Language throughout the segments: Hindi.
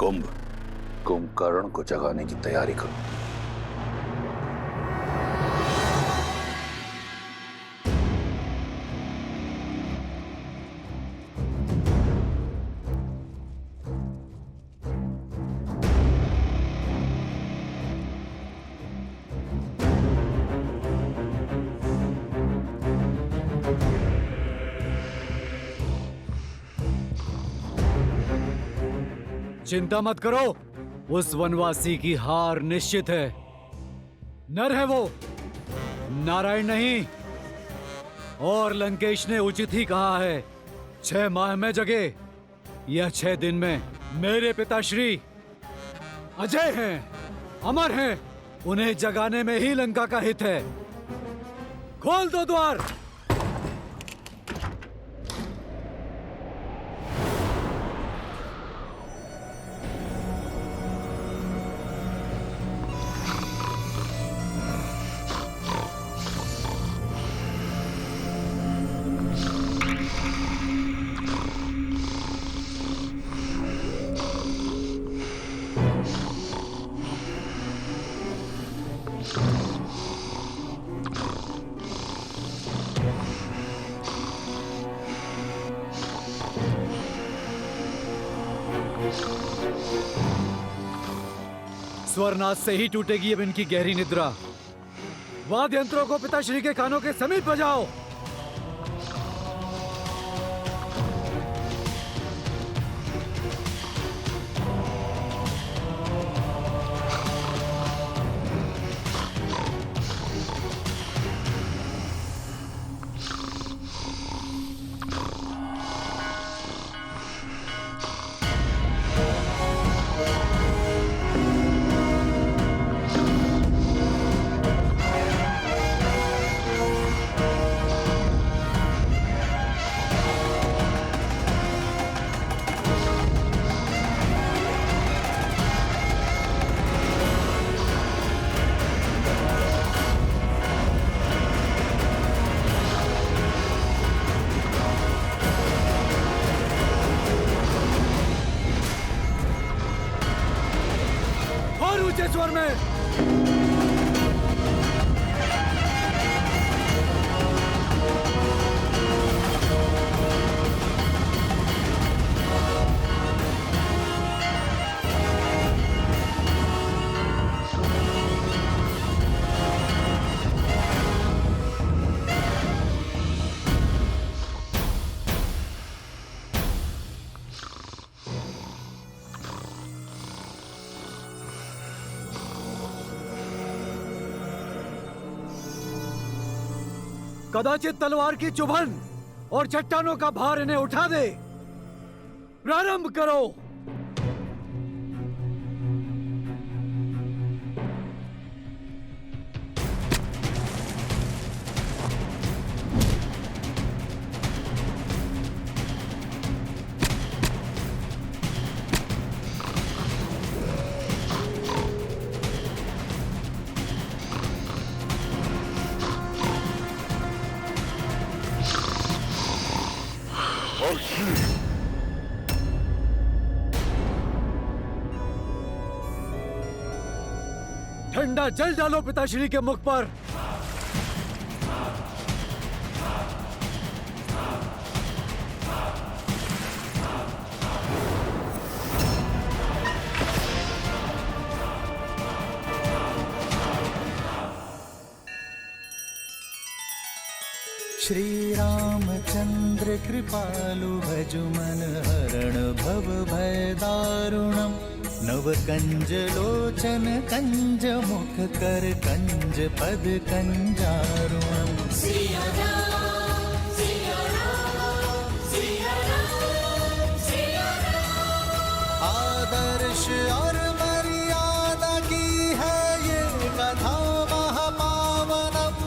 कुंभकर्ण को जगाने की तैयारी करो। चिंता मत करो, उस वनवासी की हार निश्चित है। नर है वो, नारायण नहीं। और लंकेश ने उचित ही कहा है, 6 माह में जगे या 6 दिन में। मेरे पिताश्री अजय हैं, अमर हैं, उन्हें जगाने में ही लंका का हित है। खोल दो द्वार। स्वरनाथ से ही टूटेगी अब इनकी गहरी निद्रा। वाद्य यंत्रों को पिताश्री के कानों के समीप बजाओ। ऊंचे स्वर में। कदाचित तलवार की चुभन और चट्टानों का भार इन्हें उठा दे। प्रारंभ करो। ठंडा जल डालो पिताश्री के मुख पर। श्री रामचंद्र कृपालु भजु मन हरण भव भय दारुणम्। नव कंज लोचन कंज मुख कर कंज पद कंजारुणम्। सिया राम, सिया राम, सिया राम, सिया राम। आदर्श और मर्यादा की है ये कथा महापावनम्।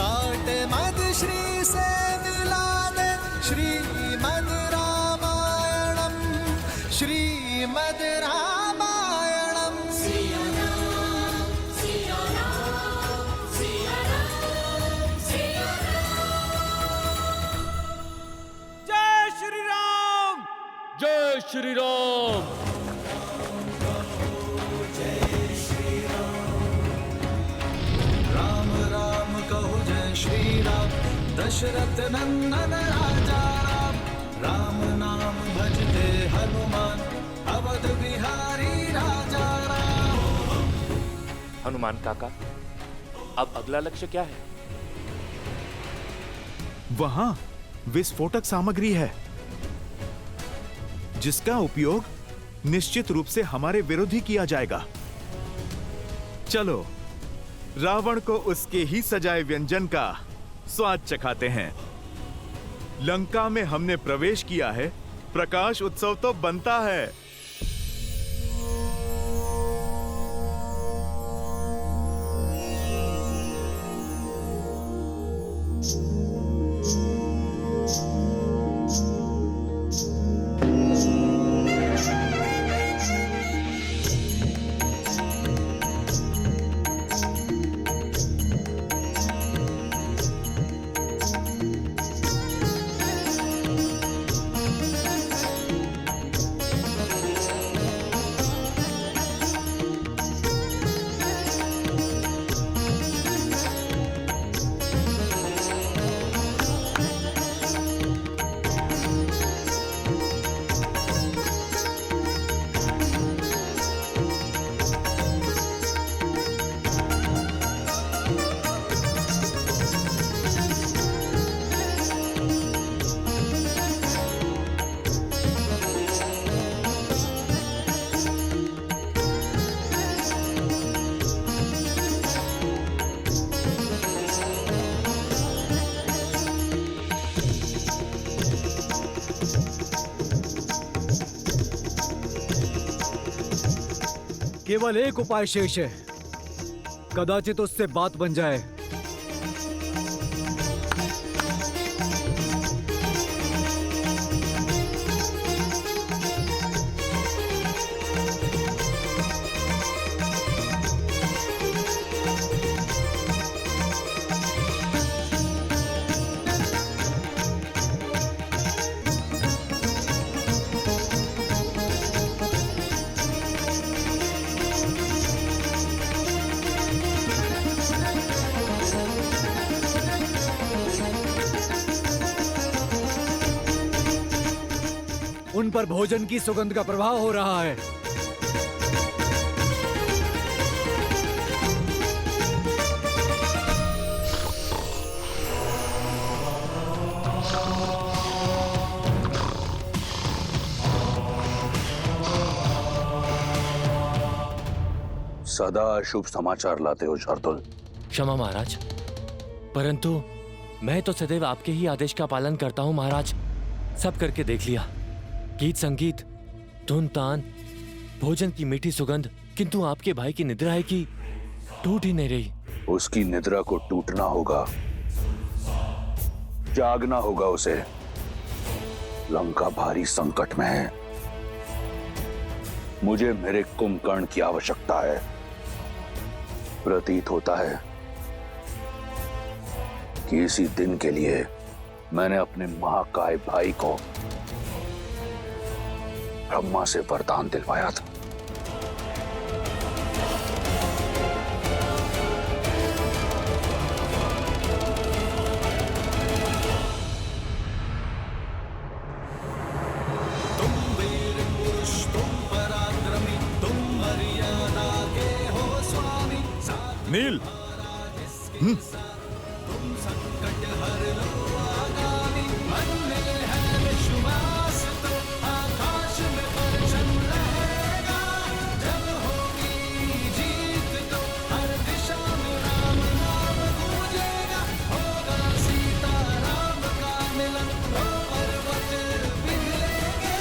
काट मद श्री से मिला दे श्रीमद् रामायणम्। श्रीमद् रामायणम्। सिया राम, सिया राम, सिया राम, सिया राम। जय श्री राम, जय श्री राम। दशरथ नंदन राजा राम, राम नाम भजते हनुमान, अवध बिहारी राजा राम। हनुमान काका, अब अगला लक्ष्य क्या है? वहां विस्फोटक सामग्री है जिसका उपयोग निश्चित रूप से हमारे विरुद्ध ही किया जाएगा। चलो रावण को उसके ही सजाए व्यंजन का स्वाद चखाते हैं। लंका में हमने प्रवेश किया है, प्रकाश उत्सव तो बनता है। केवल एक उपाय शेष है, कदाचित उससे बात बन जाए। उन पर भोजन की सुगंध का प्रभाव हो रहा है। सदा शुभ समाचार लाते हो शार्दुल। क्षमा महाराज, परंतु मैं तो सदैव आपके ही आदेश का पालन करता हूँ महाराज। सब करके देख लिया, गीत संगीत, धुन तान, भोजन की मीठी सुगंध, किंतु आपके भाई की निद्रा है कि टूट ही नहीं रही। उसकी निद्रा को टूटना होगा, जागना होगा उसे। लंका भारी संकट में है, मुझे मेरे कुंभकर्ण की आवश्यकता है। प्रतीत होता है कि इसी दिन के लिए मैंने अपने महाकाय भाई को ब्रह्मा से वरदान दिलवाया था। तुम वीर पुरुष, तुम पराक्रमी, तुम मर्यादा के हो स्वामी। नील, तुम संकट हर लो आगामी, मन में है विश्वास तो आकाश में परचम रहेगा। जब होगी जीत तो हर दिशा में राम नाम गूंजेगा। होगा सीता राम का मिलन, तो पर्वत पिघलेंगे।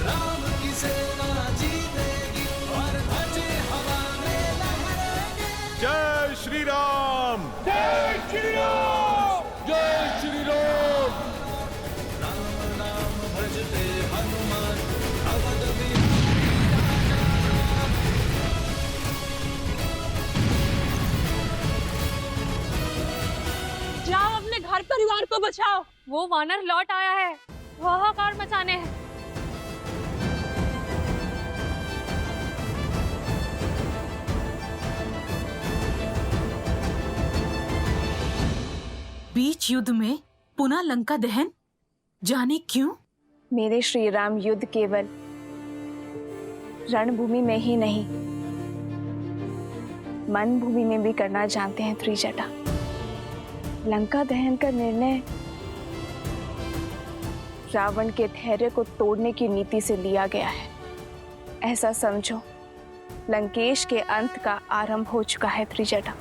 राम की सेना जीतेगी और ध्वज हवा में लहरेंगे। जय श्री राम। राम नाम भजते हनुमान, अवध में जाओ अपने घर परिवार को बचाओ, वो वानर लौट आया है, हाहाकार मचाने हैं। बीच युद्ध में पुनः लंका दहन? जाने क्यों? मेरे श्री राम युद्ध केवल रणभूमि में ही नहीं, मन भूमि में भी करना जानते हैं त्रिजटा। लंका दहन का निर्णय रावण के धैर्य को तोड़ने की नीति से लिया गया है। ऐसा समझो, लंकेश के अंत का आरंभ हो चुका है त्रिजटा।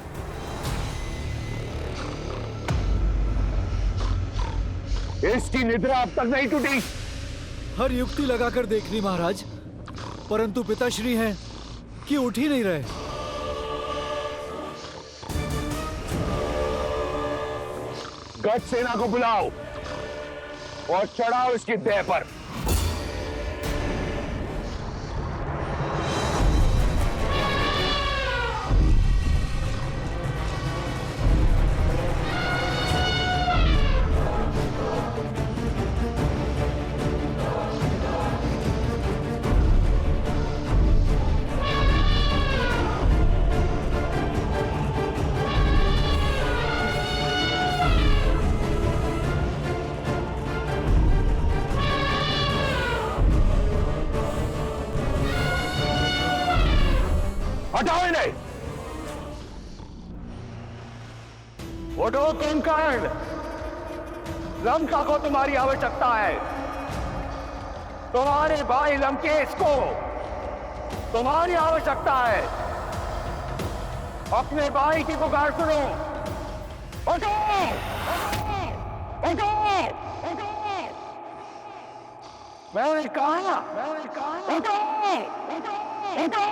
इसकी निद्रा अब तक नहीं टूटी। हर युक्ति लगाकर देख ली महाराज, परंतु पिताश्री हैं कि उठ ही नहीं रहे। गज सेना को बुलाओ और चढ़ाओ इसकी देह पर। हटाओ इन्हें। उठो कुंभकर्ण, लंका को तुम्हारी आवश्यकता है। तुम्हारे भाई लंकेश को तुम्हारी आवश्यकता है। अपने भाई की पुकार सुनो। उठो, उठो, उठो। मैंने कहा, उठो, उठो, उठो।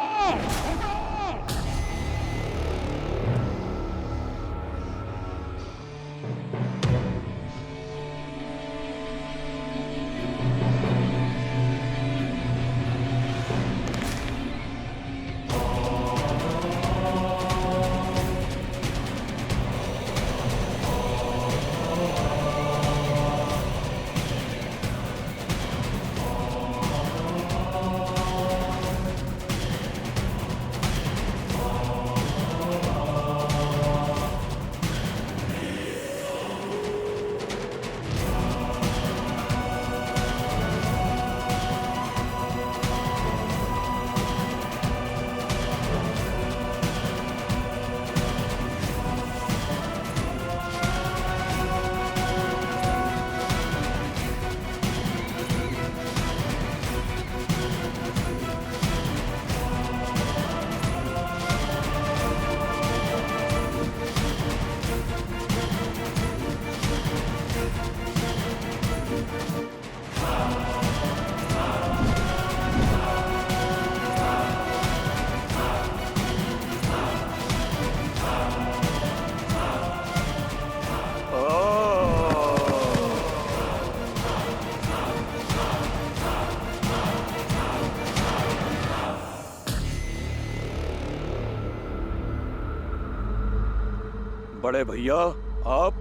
बड़े भैया, आप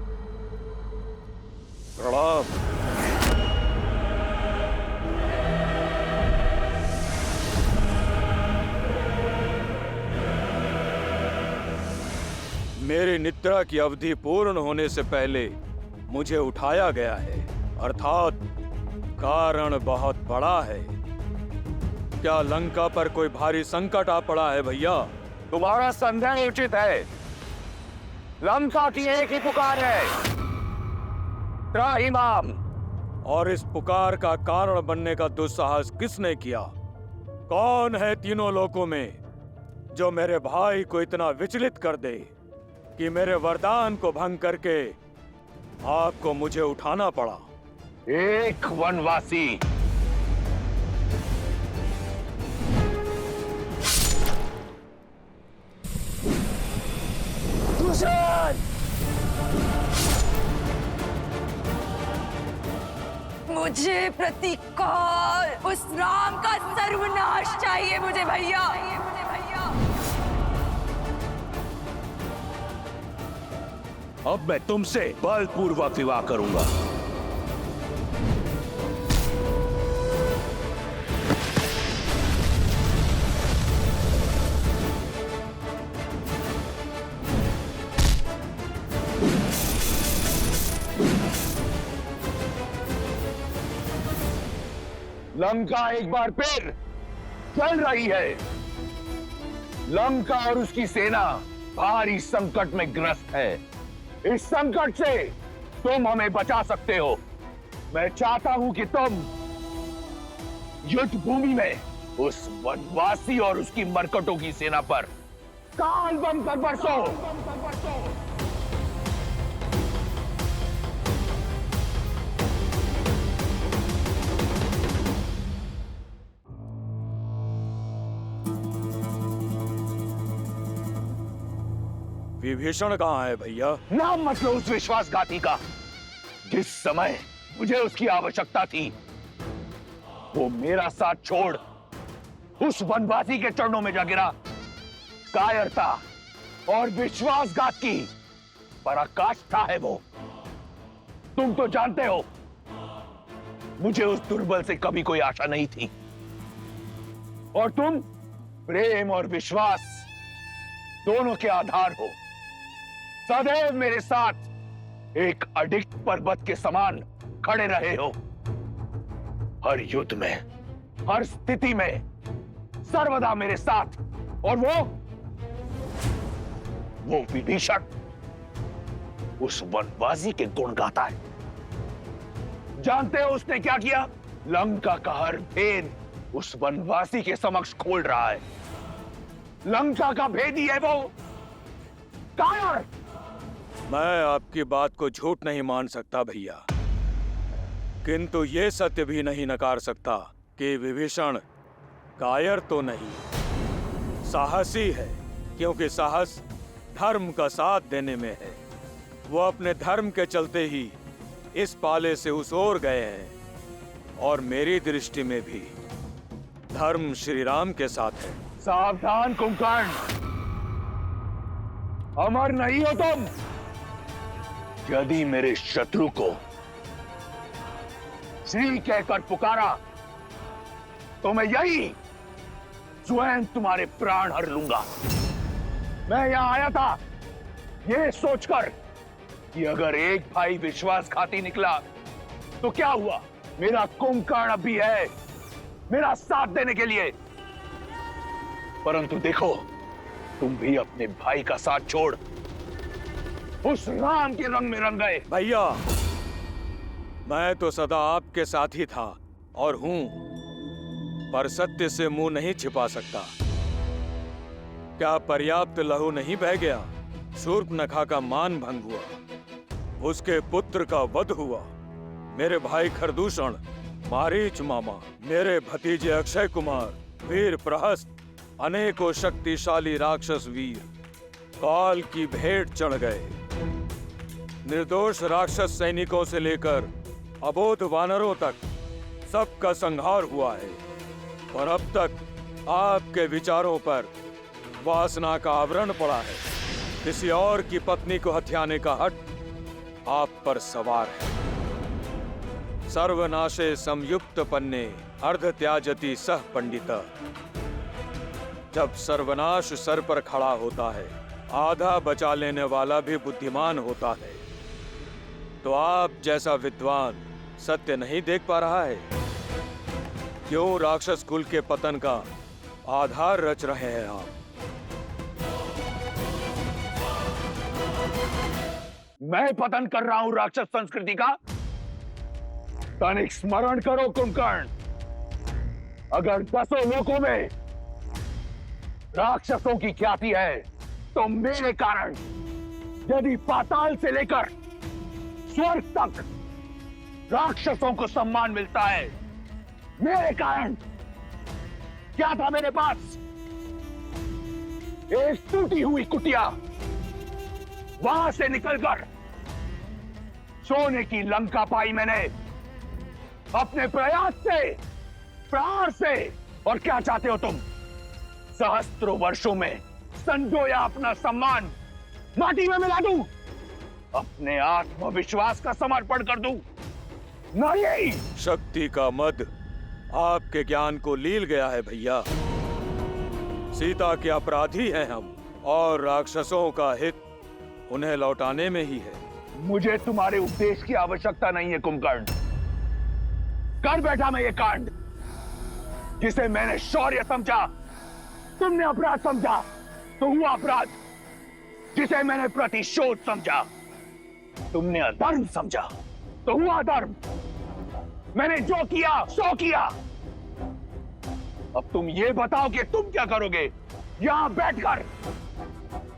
प्रणाम। मेरी निद्रा की अवधि पूर्ण होने से पहले मुझे उठाया गया है, अर्थात कारण बहुत बड़ा है। क्या लंका पर कोई भारी संकट आ पड़ा है भैया? तुम्हारा संदेह उचित है। लंका की एक ही पुकार है, त्राहिमाम। और इस पुकार का कारण बनने का दुस्साहस किसने किया? कौन है तीनों लोकों में जो मेरे भाई को इतना विचलित कर दे कि मेरे वरदान को भंग करके आपको मुझे उठाना पड़ा? एक वनवासी। मुझे प्रतिकार, उस राम का सर्वनाश चाहिए मुझे भैया। अब मैं तुमसे बलपूर्वक विवाह करूंगा। लंका एक बार फिर चल रही है। लंका और उसकी सेना भारी संकट में ग्रस्त है। इस संकट से तुम हमें बचा सकते हो। मैं चाहता हूं कि तुम युद्ध भूमि में उस वनवासी और उसकी मरकटों की सेना पर काल बम कर बरसो। विभीषण कहाँ है भैया? नाम मत लो उस विश्वासघाती का। जिस समय मुझे उसकी आवश्यकता थी, वो मेरा साथ छोड़ उस वनवासी के चरणों में जा गिरा। कायरता और विश्वासघात की पराकाष्ठा है वो। तुम तो जानते हो, मुझे उस दुर्बल से कभी कोई आशा नहीं थी, और तुम प्रेम और विश्वास दोनों के आधार हो। सदैव मेरे साथ एक अडिग पर्वत के समान खड़े रहे हो। हर युद्ध में, हर स्थिति में सर्वदा मेरे साथ। और वो विभीषण उस वनवासी के गुण गाता है। जानते हो उसने क्या किया? लंका का हर भेद उस वनवासी के समक्ष खोल रहा है। लंका का भेदी है वो कायर। मैं आपकी बात को झूठ नहीं मान सकता भैया, किंतु ये सत्य भी नहीं नकार सकता कि विभीषण कायर तो नहीं, साहसी है। क्योंकि साहस धर्म का साथ देने में है। वो अपने धर्म के चलते ही इस पाले से उस ओर गए हैं, और मेरी दृष्टि में भी धर्म श्री राम के साथ है। सावधान कुंभकर्ण, अमर नहीं हो तुम। यदि मेरे शत्रु को श्री कहकर पुकारा तो मैं यही स्वयं तुम्हारे प्राण हर लूंगा। मैं यहां आया था ये सोचकर कि अगर एक भाई विश्वासघाती निकला तो क्या हुआ, मेरा कुंभकर्ण अब भी है मेरा साथ देने के लिए। परंतु देखो, तुम भी अपने भाई का साथ छोड़ उस राम के रंग में रंग गए। भैया, मैं तो सदा आपके साथ ही था और हूं, पर सत्य से मुंह नहीं छिपा सकता। क्या पर्याप्त लहू नहीं बह गया? शूर्पणखा का मान भंग हुआ, उसके पुत्र का वध हुआ। मेरे भाई खरदूषण, मारीच मामा, मेरे भतीजे अक्षय कुमार, वीर प्रहस्त, अनेकों शक्तिशाली राक्षस वीर काल की भेंट चढ़ गए। निर्दोष राक्षस सैनिकों से लेकर अबोध वानरों तक सबका संहार हुआ है। और अब तक आपके विचारों पर वासना का आवरण पड़ा है। किसी और की पत्नी को हत्याने का हट आप पर सवार है। सर्वनाशे संयुक्त पन्ने अर्ध त्याजति सह पंडिता। जब सर्वनाश सर पर खड़ा होता है, आधा बचा लेने वाला भी बुद्धिमान होता है। तो आप जैसा विद्वान सत्य नहीं देख पा रहा है? क्यों राक्षस कुल के पतन का आधार रच रहे हैं आप? मैं पतन कर रहा हूं राक्षस संस्कृति का? तनिक स्मरण करो कुंभकर्ण, अगर 10 लोकों में राक्षसों की ख्याति है तो मेरे कारण यदि पाताल से लेकर स्वर्ग तक राक्षसों को सम्मान मिलता है, मेरे कारण क्या था मेरे पास? एक टूटी हुई कुटिया, वहां से निकलकर सोने की लंका पाई मैंने अपने प्रयास से, प्राण से। और क्या चाहते हो तुम? सहस्त्रों वर्षों में संजोया अपना सम्मान माटी में मिला दूं? अपने आत्मविश्वास का समर्पण कर दूं? नहीं। शक्ति का मद आपके ज्ञान को लील गया है भैया। सीता के अपराधी हैं हम, और राक्षसों का हित उन्हें लौटाने में ही है। मुझे तुम्हारे उपदेश की आवश्यकता नहीं है कुंभकर्ण। कर बैठा मैं ये कांड। जिसे मैंने शौर्य समझा तुमने अपराध समझा, तो हुआ अपराध। जिसे मैंने प्रतिशोध समझा तुमने अधर्म समझा, तो हुआ अधर्म। मैंने जो किया सो किया। अब तुम ये बताओ कि तुम क्या करोगे? यहां बैठकर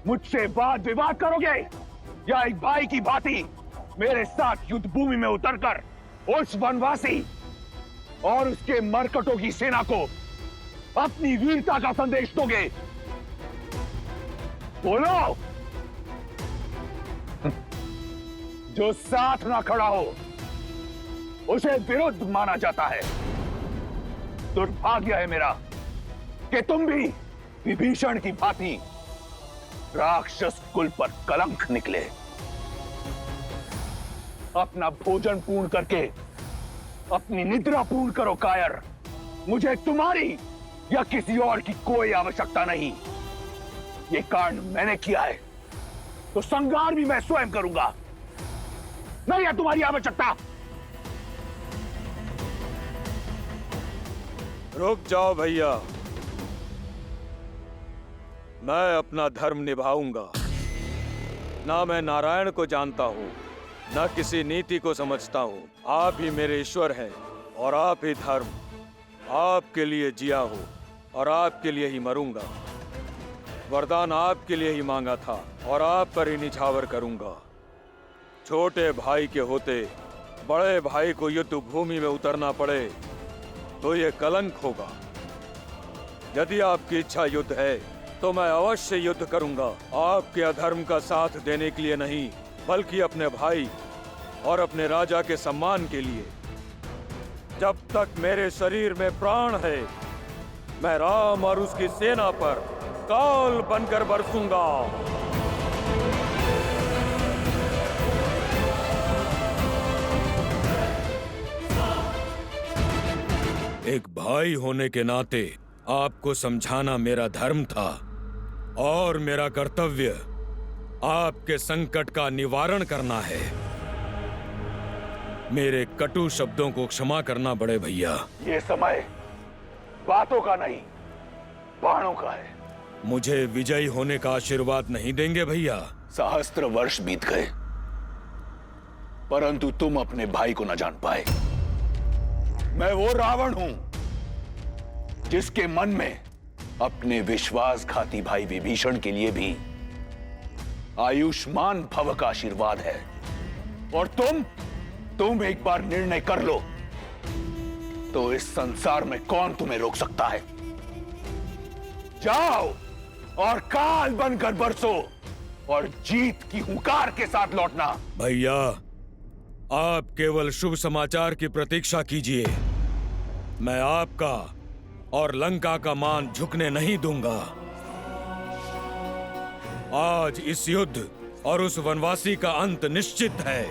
मुझसे वाद विवाद करोगे, या एक भाई की भांति मेरे साथ युद्ध भूमि में उतरकर उस वनवासी और उसके मरकटों की सेना को अपनी वीरता का संदेश दोगे? बोलो। जो साथ ना खड़ा हो उसे विरुद्ध माना जाता है। दुर्भाग्य है मेरा कि तुम भी विभीषण की भांति राक्षस कुल पर कलंक निकले। अपना भोजन पूर्ण करके अपनी निद्रा पूर्ण करो कायर। मुझे तुम्हारी या किसी और की कोई आवश्यकता नहीं। ये कांड मैंने किया है तो संहार भी मैं स्वयं करूंगा। नहीं है तुम्हारी आवश्यकता। रुक जाओ भैया, मैं अपना धर्म निभाऊंगा। ना मैं नारायण को जानता हूं, ना किसी नीति को समझता हूं। आप ही मेरे ईश्वर हैं और आप ही धर्म। आपके लिए जिया हूं और आपके लिए ही मरूंगा। वरदान आपके लिए ही मांगा था और आप पर ही निछावर करूंगा। छोटे भाई के होते बड़े भाई को युद्ध भूमि में उतरना पड़े तो ये कलंक होगा। यदि आपकी इच्छा युद्ध है तो मैं अवश्य युद्ध करूंगा। आपके अधर्म का साथ देने के लिए नहीं, बल्कि अपने भाई और अपने राजा के सम्मान के लिए। जब तक मेरे शरीर में प्राण है, मैं राम और उसकी सेना पर काल बनकर बरसूंगा। एक भाई होने के नाते आपको समझाना मेरा धर्म था और मेरा कर्तव्य आपके संकट का निवारण करना है। मेरे कटु शब्दों को क्षमा करना बड़े भैया। ये समय बातों का नहीं, बाणों का है। मुझे विजयी होने का आशीर्वाद नहीं देंगे भैया? सहस्त्र वर्ष बीत गए परंतु तुम अपने भाई को न जान पाए। मैं वो रावण हूं जिसके मन में अपने विश्वासघाती भाई विभीषण के लिए भी आयुष्मान भव का आशीर्वाद है। और तुम एक बार निर्णय कर लो तो इस संसार में कौन तुम्हें रोक सकता है? जाओ और काल बनकर बरसो और जीत की हुंकार के साथ लौटना। भैया, आप केवल शुभ समाचार की प्रतीक्षा कीजिए। मैं आपका और लंका का मान झुकने नहीं दूंगा। आज इस युद्ध और उस वनवासी का अंत निश्चित है।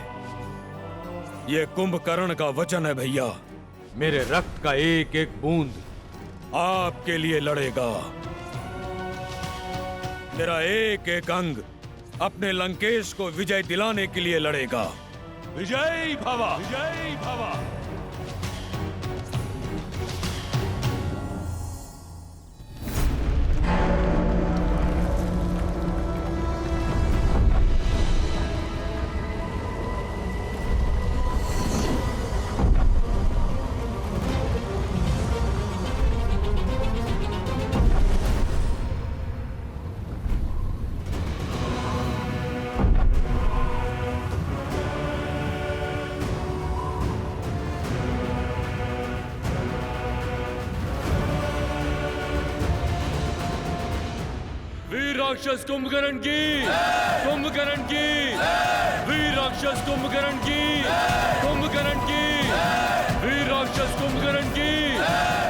ये कुंभकर्ण का वचन है भैया। मेरे रक्त का एक एक बूंद आपके लिए लड़ेगा। मेरा एक एक अंग अपने लंकेश को विजय दिलाने के लिए लड़ेगा। विजय भवा, विजय भवा। राक्षस कुंभकर्ण की, कुंभकर्ण की, वीर राक्षस कुंभकर्ण की, कुंभकर्ण की, वीर राक्षस कुंभकर्ण की,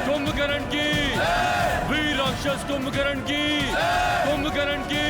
कुंभकर्ण की, वीर राक्षस कुंभकर्ण की, कुंभकर्ण की।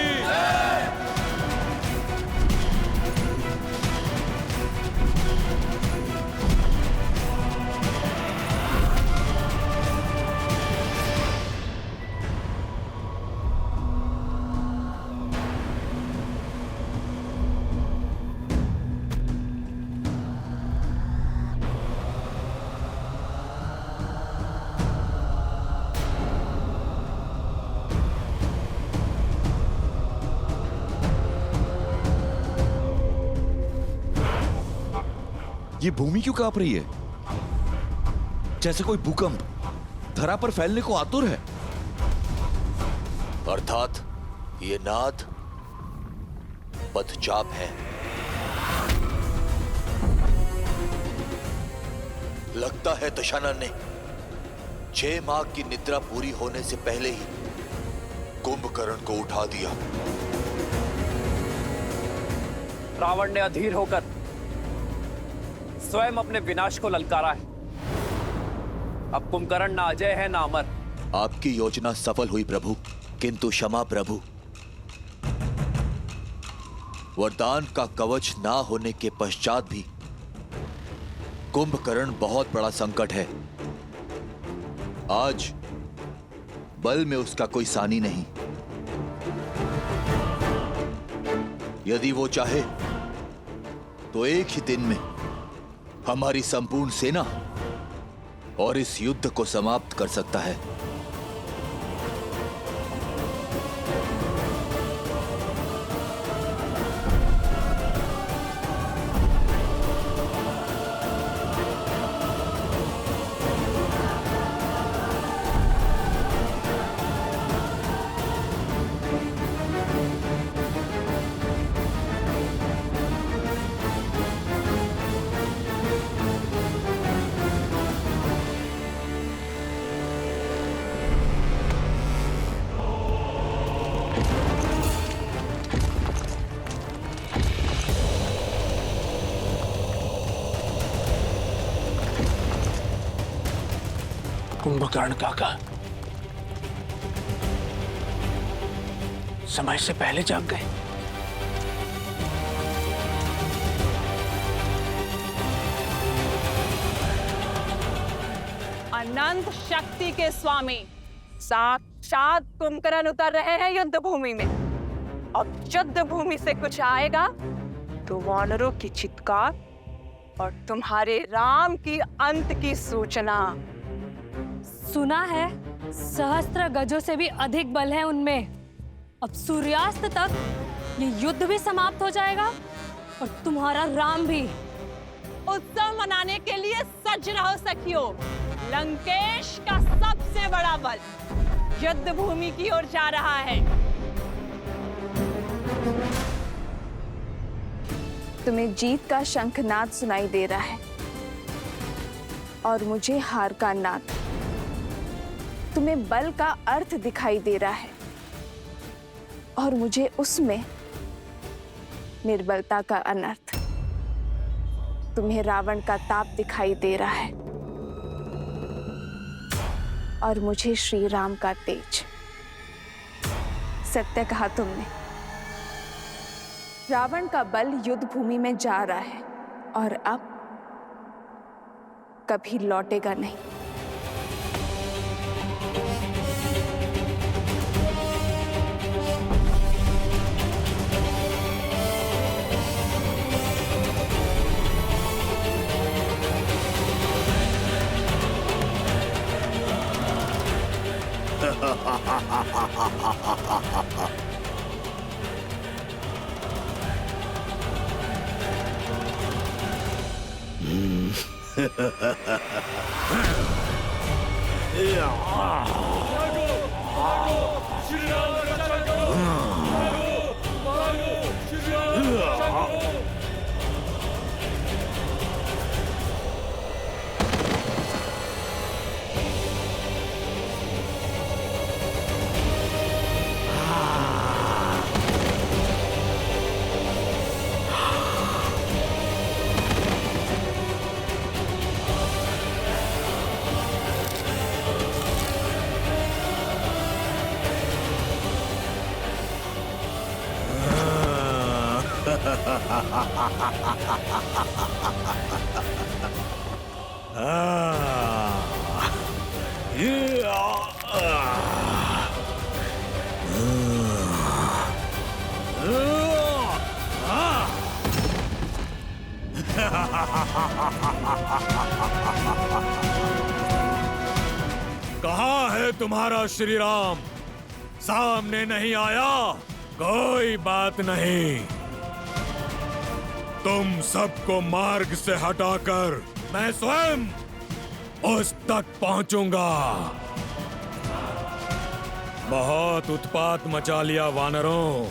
ये भूमि क्यों कांप रही है? जैसे कोई भूकंप धरा पर फैलने को आतुर है। अर्थात ये नाद पदचाप है। लगता है दशानन ने 6 माह की निद्रा पूरी होने से पहले ही कुंभकर्ण को उठा दिया। रावण ने अधीर होकर स्वयं अपने विनाश को ललकारा है। अब कुंभकर्ण ना अजय है ना अमर। आपकी योजना सफल हुई प्रभु, किंतु क्षमा प्रभु, वरदान का कवच ना होने के पश्चात भी कुंभकर्ण बहुत बड़ा संकट है। आज बल में उसका कोई सानी नहीं। यदि वो चाहे तो एक ही दिन में हमारी संपूर्ण सेना और इस युद्ध को समाप्त कर सकता है। कुंभकर्ण काका समय से पहले जाग गए। अनंत शक्ति के स्वामी साक्षात कुंभकर्ण उतर रहे हैं युद्ध भूमि में। अब युद्ध भूमि से कुछ आएगा तो वानरों की चित्कार और तुम्हारे राम की अंत की सूचना। सुना है सहस्त्र गजों से भी अधिक बल है उनमें। अब सूर्यास्त तक ये युद्ध भी समाप्त हो जाएगा और तुम्हारा राम भी। उत्सव मनाने के लिए सज रहो सखियों। लंकेश का सबसे बड़ा बल युद्ध भूमि की ओर जा रहा है। तुम्हें जीत का शंखनाद सुनाई दे रहा है और मुझे हार का नाद। तुम्हें बल का अर्थ दिखाई दे रहा है और मुझे उसमें निर्बलता का अनर्थ। तुम्हें रावण का ताप दिखाई दे रहा है और मुझे श्री राम का तेज। सत्य कहा तुमने। रावण का बल युद्ध भूमि में जा रहा है और अब कभी लौटेगा नहीं। कहाँ है तुम्हारा श्री राम? सामने नहीं आया? कोई बात नहीं, तुम सबको मार्ग से हटाकर मैं स्वयं उस तक पहुंचूंगा। बहुत उत्पात मचा लिया वानरों,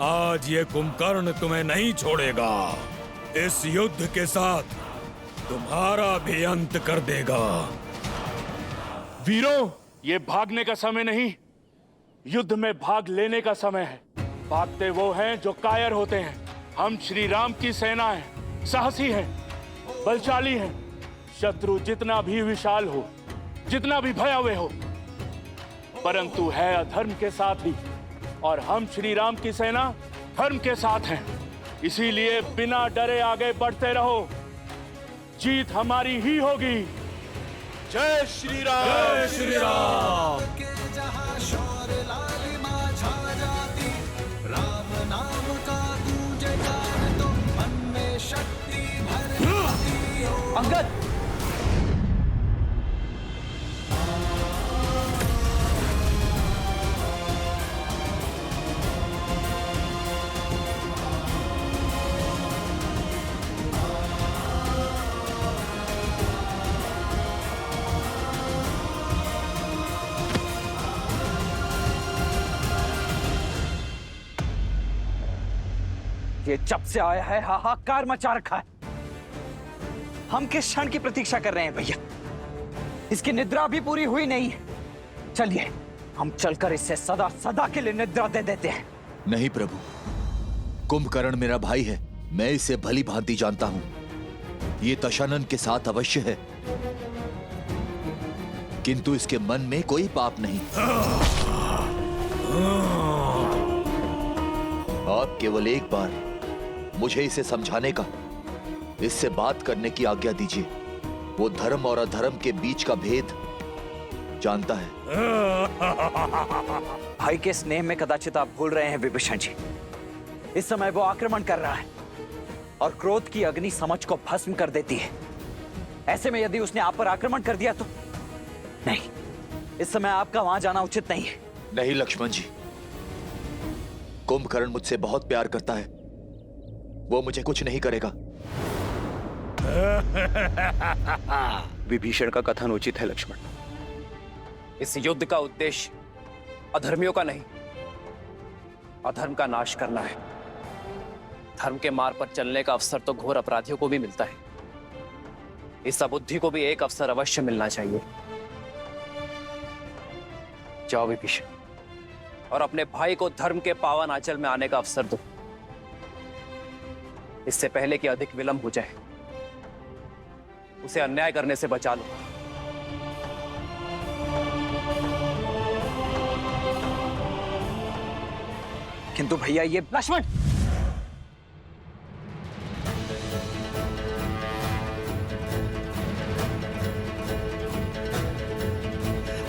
आज ये कुंभकर्ण तुम्हें नहीं छोड़ेगा। इस युद्ध के साथ तुम्हारा भी अंत कर देगा। वीरों, ये भागने का समय नहीं, युद्ध में भाग लेने का समय है। भागते वो हैं जो कायर होते हैं। हम श्री राम की सेना हैं, साहसी हैं, बलशाली हैं। शत्रु जितना भी विशाल हो, जितना भी भयावह हो, परंतु है अधर्म के साथ भी, और हम श्री राम की सेना धर्म के साथ हैं। इसीलिए बिना डरे आगे बढ़ते रहो, जीत हमारी ही होगी। जय श्री राम। जय श्री राम। के जहां शौर्य लालिमा छा जाती, राम नाम का गूंजे गान तो मन में शक्ति भर जाती हो। अंगद, ये जब से आया है हाहाकार मचा रखा है। हम किस क्षण की प्रतीक्षा कर रहे हैं भैया? इसकी निद्रा भी पूरी हुई नहीं है। चलिए हम चलकर इसे सदा सदा के लिए निद्रा दे देते हैं। नहीं प्रभु, कुंभकर्ण मेरा भाई है, मैं इसे भली भांति जानता हूं। ये दशानन के साथ अवश्य है, किंतु इसके मन में कोई पाप नहीं। आप केवल एक बार मुझे इसे समझाने का, इससे बात करने की आज्ञा दीजिए। वो धर्म और अधर्म के बीच का भेद जानता है। भाई के स्नेह में कदाचित आप भूल रहे हैं विभीषण जी। इस समय वो आक्रमण कर रहा है और क्रोध की अग्नि समझ को भस्म कर देती है। ऐसे में यदि उसने आप पर आक्रमण कर दिया तो नहीं, इस समय आपका वहां जाना उचित नहीं है। नहीं लक्ष्मण जी, कुंभकर्ण मुझसे बहुत प्यार करता है, वो मुझे कुछ नहीं करेगा। विभीषण का कथन उचित है लक्ष्मण। इस युद्ध का उद्देश्य अधर्मियों का नहीं, अधर्म का नाश करना है। धर्म के मार्ग पर चलने का अवसर तो घोर अपराधियों को भी मिलता है। इस अबुद्धि को भी एक अवसर अवश्य मिलना चाहिए। जाओ विभीषण, और अपने भाई को धर्म के पावन आंचल में आने का अवसर दो, इससे पहले कि अधिक विलंब हो जाए। उसे अन्याय करने से बचा लो। किंतु भैया ये लक्ष्मण,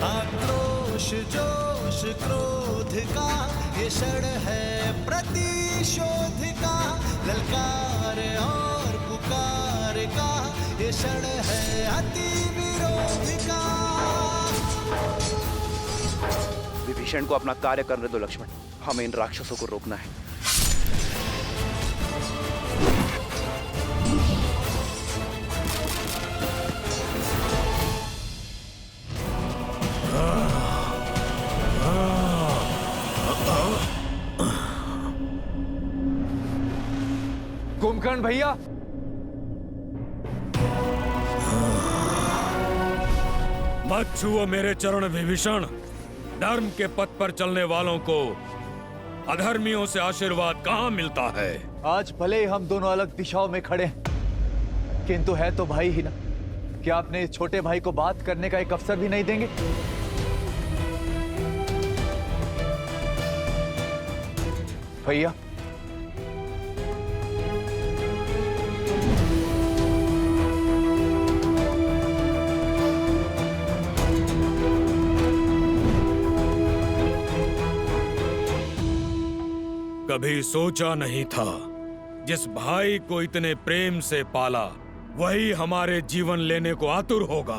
आक्रोश जोश क्रोध का ये क्षण है प्रतिशोध का, ललकार और पुकार का ये क्षण है अति विरोध का। विभीषण को अपना कार्य करने दो लक्ष्मण, हमें इन राक्षसों को रोकना है। कुंभकर्ण भैया, मत छुओ मेरे चरण विभीषण। धर्म के पथ पर चलने वालों को अधर्मियों से आशीर्वाद कहाँ मिलता है? आज भले ही हम दोनों अलग दिशाओं में खड़े हैं, किंतु है तो भाई ही ना। क्या आपने इस छोटे भाई को बात करने का एक अवसर भी नहीं देंगे? भैया, कभी सोचा नहीं था जिस भाई को इतने प्रेम से पाला वही हमारे जीवन लेने को आतुर होगा।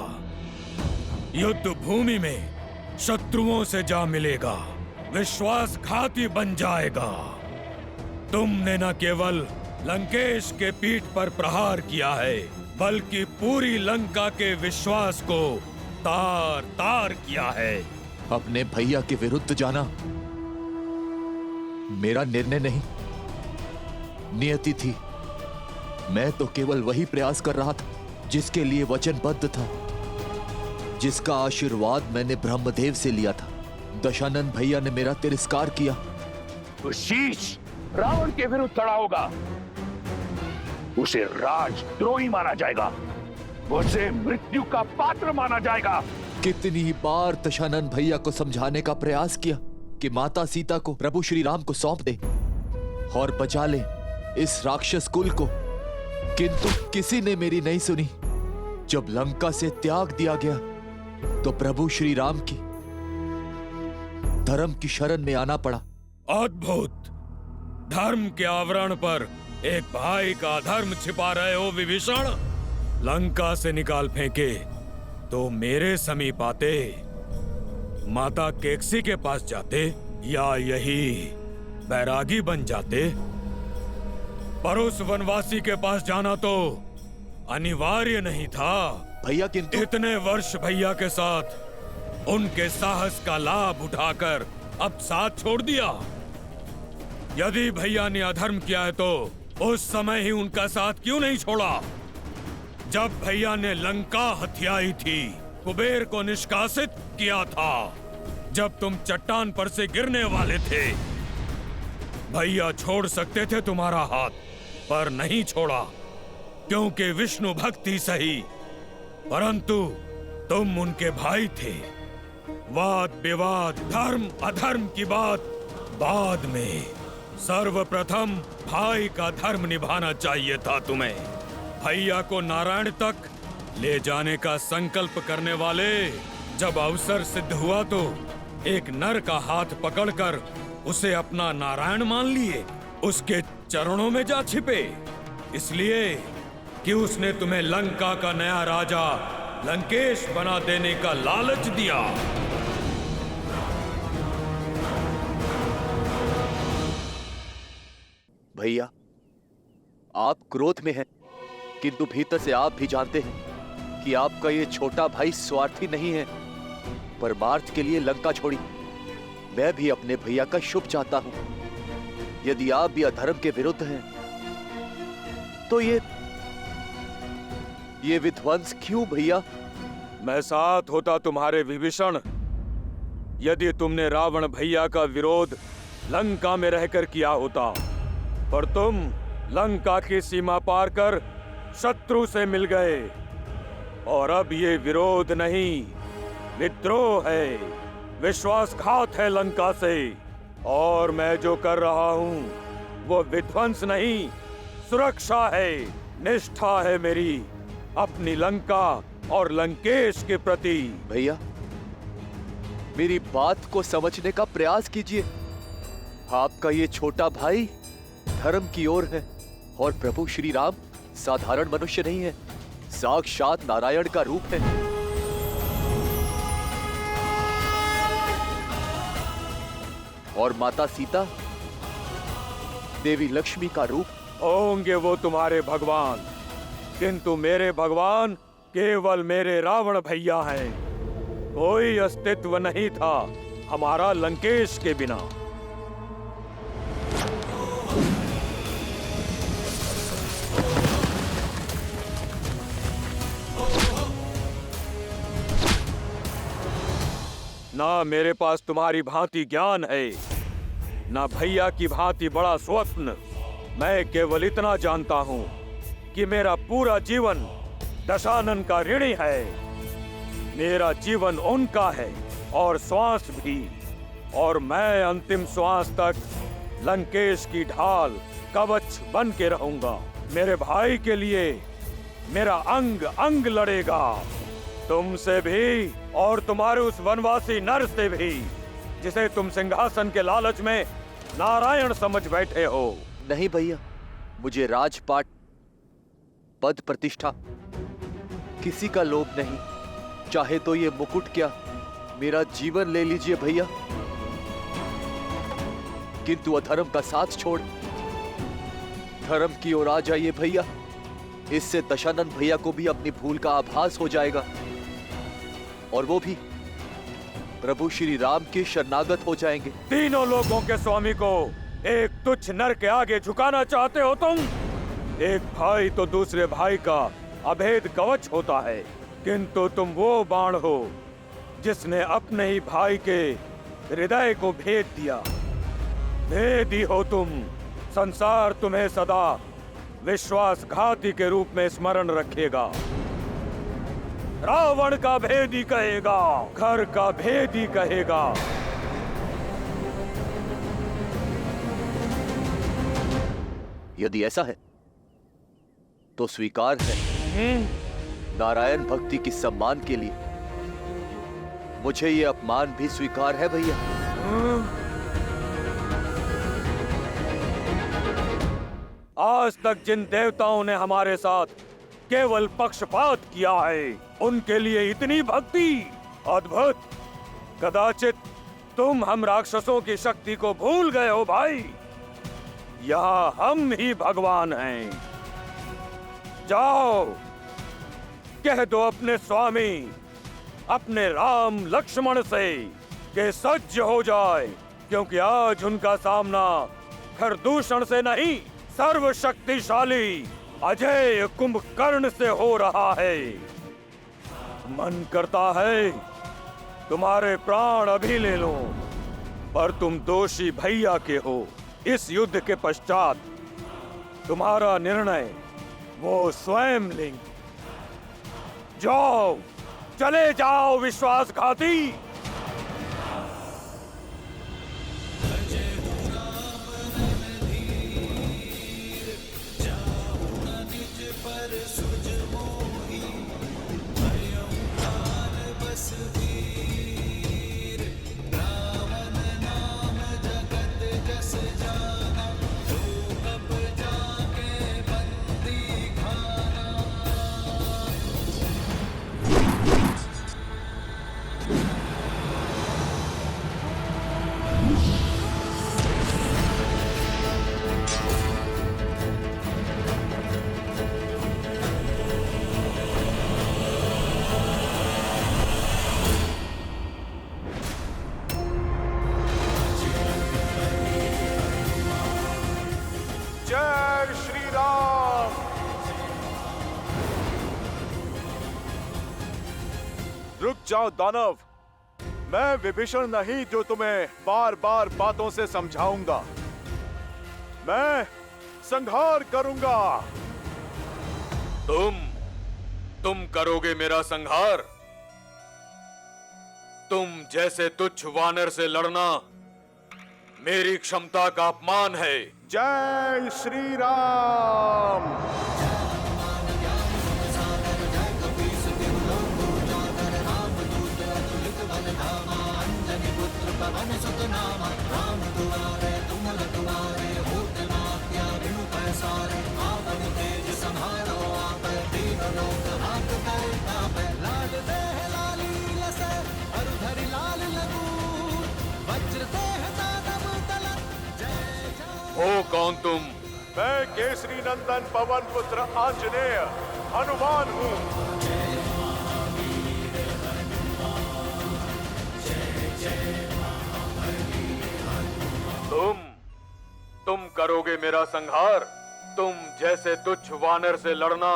युद्ध भूमि में शत्रुओं से जा मिलेगा, विश्वासघाती बन जाएगा। तुमने न केवल लंकेश के पीठ पर प्रहार किया है, बल्कि पूरी लंका के विश्वास को तार तार किया है। अपने भैया के विरुद्ध जाना मेरा निर्णय नहीं, नियति थी। मैं तो केवल वही प्रयास कर रहा था जिसके लिए वचनबद्ध था, जिसका आशीर्वाद मैंने ब्रह्मदेव से लिया था। दशानन भैया ने मेरा तिरस्कार किया। तो शीश रावण के विरुद्ध खड़ा होगा, उसे राजद्रोही माना जाएगा, उसे मृत्यु का पात्र माना जाएगा। कितनी बार दशानन भैया को समझाने का प्रयास किया कि माता सीता को प्रभु श्री राम को सौंप दे और बचा ले इस राक्षस कुल को, किंतु किसी ने मेरी नहीं सुनी। जब लंका से त्याग दिया गया तो प्रभु श्री राम की धर्म की शरण में आना पड़ा। अद्भुत! धर्म के आवरण पर एक भाई का धर्म छिपा रहे हो विभीषण। लंका से निकाल फेंके तो मेरे समीप आते, माता केकसी के पास जाते, या यही बैरागी बन जाते। पर उस वनवासी के पास जाना तो अनिवार्य नहीं था भैया, किंतु इतने वर्ष भैया के साथ उनके साहस का लाभ उठाकर अब साथ छोड़ दिया। यदि भैया ने अधर्म किया है तो उस समय ही उनका साथ क्यों नहीं छोड़ा? जब भैया ने लंका हथियाई थी, कुबेर को निष्कासित किया था, जब तुम चट्टान पर से गिरने वाले थे, भैया छोड़ सकते थे तुम्हारा हाथ, पर नहीं छोड़ा, क्योंकि विष्णु भक्ति सही, परंतु तुम उनके भाई थे। वाद विवाद, धर्म अधर्म की बात बाद में, सर्वप्रथम भाई का धर्म निभाना चाहिए था तुम्हें। भैया को नारायण तक ले जाने का संकल्प करने वाले जब अवसर सिद्ध हुआ तो एक नर का हाथ पकड़कर उसे अपना नारायण मान लिए, उसके चरणों में जा छिपे, इसलिए कि उसने तुम्हें लंका का नया राजा लंकेश बना देने का लालच दिया। भैया, आप क्रोध में हैं, किंतु भीतर से आप भी जानते हैं कि आपका ये छोटा भाई स्वार्थी नहीं है। परमार्थ के लिए लंका छोड़ी। मैं भी अपने भैया का शुभ चाहता हूं। यदि आप भी अधर्म के विरुद्ध हैं, तो ये विध्वंस क्यों भैया? मैं साथ होता तुम्हारे विभीषण, यदि तुमने रावण भैया का विरोध लंका में रहकर किया होता, पर तुम लंका की सीमा पार कर शत्रु से मिल गए, और अब ये विरोध नहीं, विद्रोह है, विश्वासघात है लंका से। और मैं जो कर रहा हूं वो विध्वंस नहीं, सुरक्षा है, निष्ठा है मेरी अपनी लंका और लंकेश के प्रति। भैया, मेरी बात को समझने का प्रयास कीजिए। आपका ये छोटा भाई धर्म की ओर है, और प्रभु श्री राम साधारण मनुष्य नहीं है, साक्षात नारायण का रूप है। और माता सीता देवी लक्ष्मी का रूप। होंगे वो तुम्हारे भगवान, किंतु मेरे भगवान केवल मेरे रावण भैया हैं। कोई अस्तित्व नहीं था हमारा लंकेश के बिना। ना मेरे पास तुम्हारी भांति ज्ञान है, ना भैया की भांति बड़ा स्वप्न। मैं केवल इतना जानता हूं कि मेरा पूरा जीवन दशानन का ऋणी है। मेरा जीवन उनका है और श्वास भी, और मैं अंतिम श्वास तक लंकेश की ढाल कवच बन के रहूंगा। मेरे भाई के लिए मेरा अंग अंग लड़ेगा, तुमसे भी और तुम्हारे उस वनवासी नर से भी, जिसे तुम सिंहासन के लालच में नारायण समझ बैठे हो। नहीं भैया, मुझे राजपाट, पद प्रतिष्ठा किसी का लोभ नहीं। चाहे तो ये मुकुट क्या, मेरा जीवन ले लीजिए भैया, किंतु अधर्म का साथ छोड़ धर्म की ओर आ जाइए भैया। इससे दशानंद भैया को भी अपनी भूल का आभास हो जाएगा और वो भी प्रभु श्री राम के शरणागत हो जाएंगे। तीनों लोगों के स्वामी को एक तुच्छ नर के आगे झुकाना चाहते हो तुम? एक भाई तो दूसरे भाई का अभेद कवच होता है, किंतु तुम वो बाण हो जिसने अपने ही भाई के हृदय को भेद दिया। भेदी हो तुम। संसार तुम्हें सदा विश्वासघाती के रूप में स्मरण रखेगा। रावण का भेदी कहेगा, घर का भेदी कहेगा। यदि ऐसा है तो स्वीकार है। नारायण भक्ति की सम्मान के लिए मुझे ये अपमान भी स्वीकार है भैया। आज तक जिन देवताओं ने हमारे साथ केवल पक्षपात किया है, उनके लिए इतनी भक्ति अद्भुत। कदाचित तुम हम राक्षसों की शक्ति को भूल गए हो भाई। यहाँ हम ही भगवान हैं। जाओ, कह दो अपने स्वामी, अपने राम लक्ष्मण से कि सज्ज हो जाए, क्योंकि आज उनका सामना खरदूषण से नहीं, सर्वशक्तिशाली अजय कुंभकर्ण से हो रहा है। मन करता है तुम्हारे प्राण अभी ले लो, पर तुम दोषी भैया के हो। इस युद्ध के पश्चात तुम्हारा निर्णय वो स्वयं लेंगे। जाओ, चले जाओ विश्वासघाती। जय श्री राम। रुक जाओ दानव, मैं विभीषण नहीं जो तुम्हें बार बार बातों से समझाऊंगा। मैं संहार करूंगा। तुम करोगे मेरा संहार? तुम जैसे तुच्छ वानर से लड़ना मेरी क्षमता का अपमान है। जय श्री राम। हो कौन तुम? मैं केसरी नंदन पवन पुत्र आंजनेय हनुमान हूँ। तुम करोगे मेरा संहार? तुम जैसे तुच्छ वानर से लड़ना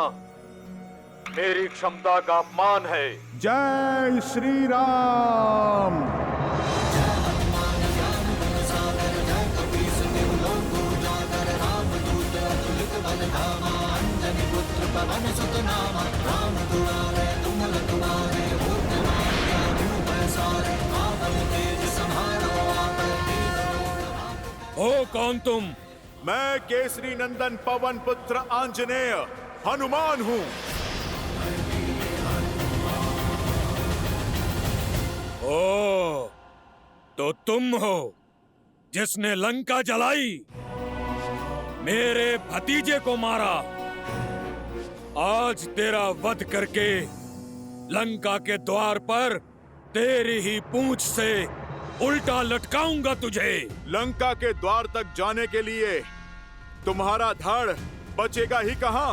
मेरी क्षमता का अपमान है। जय श्री राम। हो कौन तुम? मैं केसरी नंदन पवन पुत्र आंजनेय हनुमान हूँ। ओ, तो तुम हो जिसने लंका जलाई, मेरे भतीजे को मारा। आज तेरा वध करके लंका के द्वार पर तेरी ही पूंछ से उल्टा लटकाऊंगा तुझे। लंका के द्वार तक जाने के लिए तुम्हारा धड़ बचेगा ही कहां।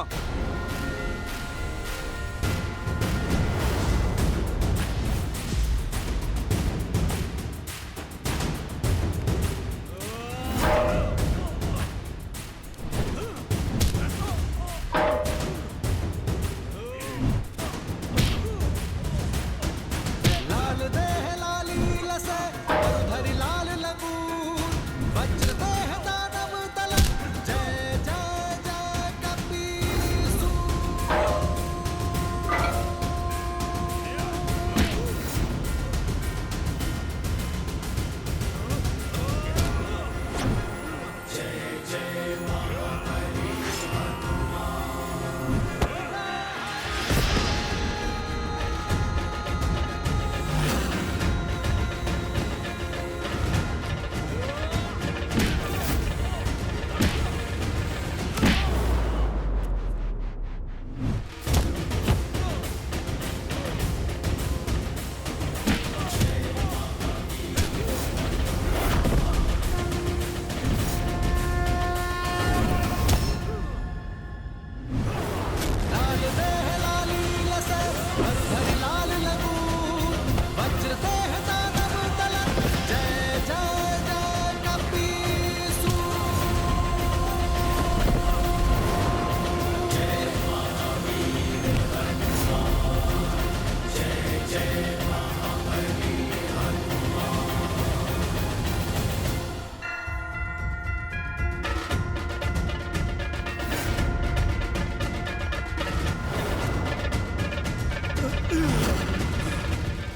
लाल देह लाली लसे धरि लाल लगून वज्र देह दानव तलन जय जय जय कपीसू। लाल देह लाली लसे धरि लाल लगून वज्र देह दानव तलन जय जय जय कपीसू।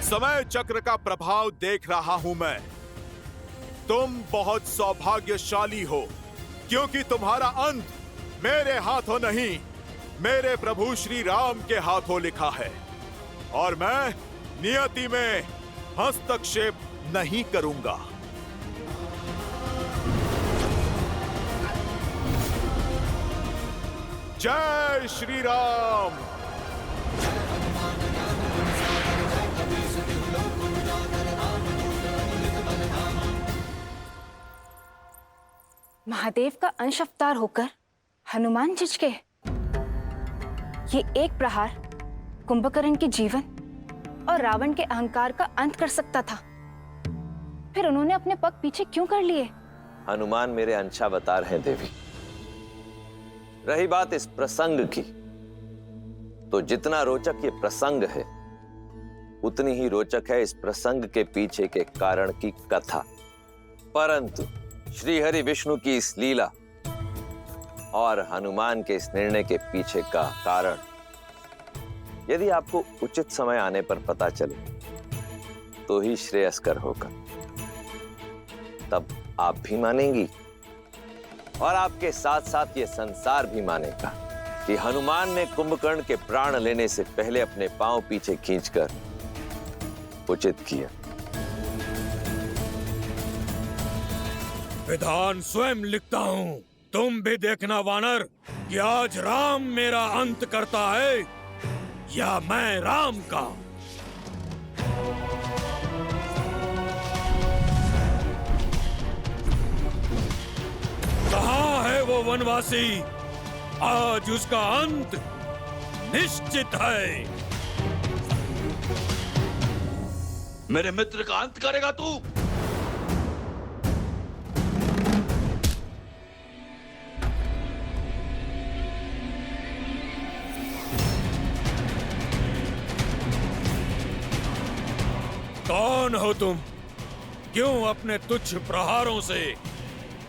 समय चक्र का प्रभाव देख रहा हूं मैं। तुम बहुत सौभाग्यशाली हो क्योंकि तुम्हारा अंत मेरे हाथों नहीं, मेरे प्रभु श्री राम के हाथों लिखा है और मैं नियति में हस्तक्षेप नहीं करूंगा। जय श्री राम। महादेव का अंश अवतार होकर हनुमान झिझके। ये एक प्रहार कुंभकर्ण के जीवन और रावण के अहंकार का अंत कर सकता था। फिर उन्होंने अपने पग पीछे क्यों कर लिए? हनुमान मेरे अंशावतार हैं देवी। रही बात इस प्रसंग की, तो जितना रोचक ये प्रसंग है उतनी ही रोचक है इस प्रसंग के पीछे के कारण की कथा। परंतु श्री हरि विष्णु की इस लीला और हनुमान के इस निर्णय के पीछे का कारण यदि आपको उचित समय आने पर पता चले तो ही श्रेयस्कर होगा। तब आप भी मानेंगी और आपके साथ साथ ये संसार भी मानेगा कि हनुमान ने कुंभकर्ण के प्राण लेने से पहले अपने पांव पीछे खींचकर उचित किया। विधान स्वयं लिखता हूँ, तुम भी देखना वानर कि आज राम मेरा अंत करता है या मैं राम का। कहाँ है वो वनवासी? आज उसका अंत निश्चित है। मेरे मित्र का अंत करेगा तू? कौन हो तुम? क्यों अपने तुच्छ प्रहारों से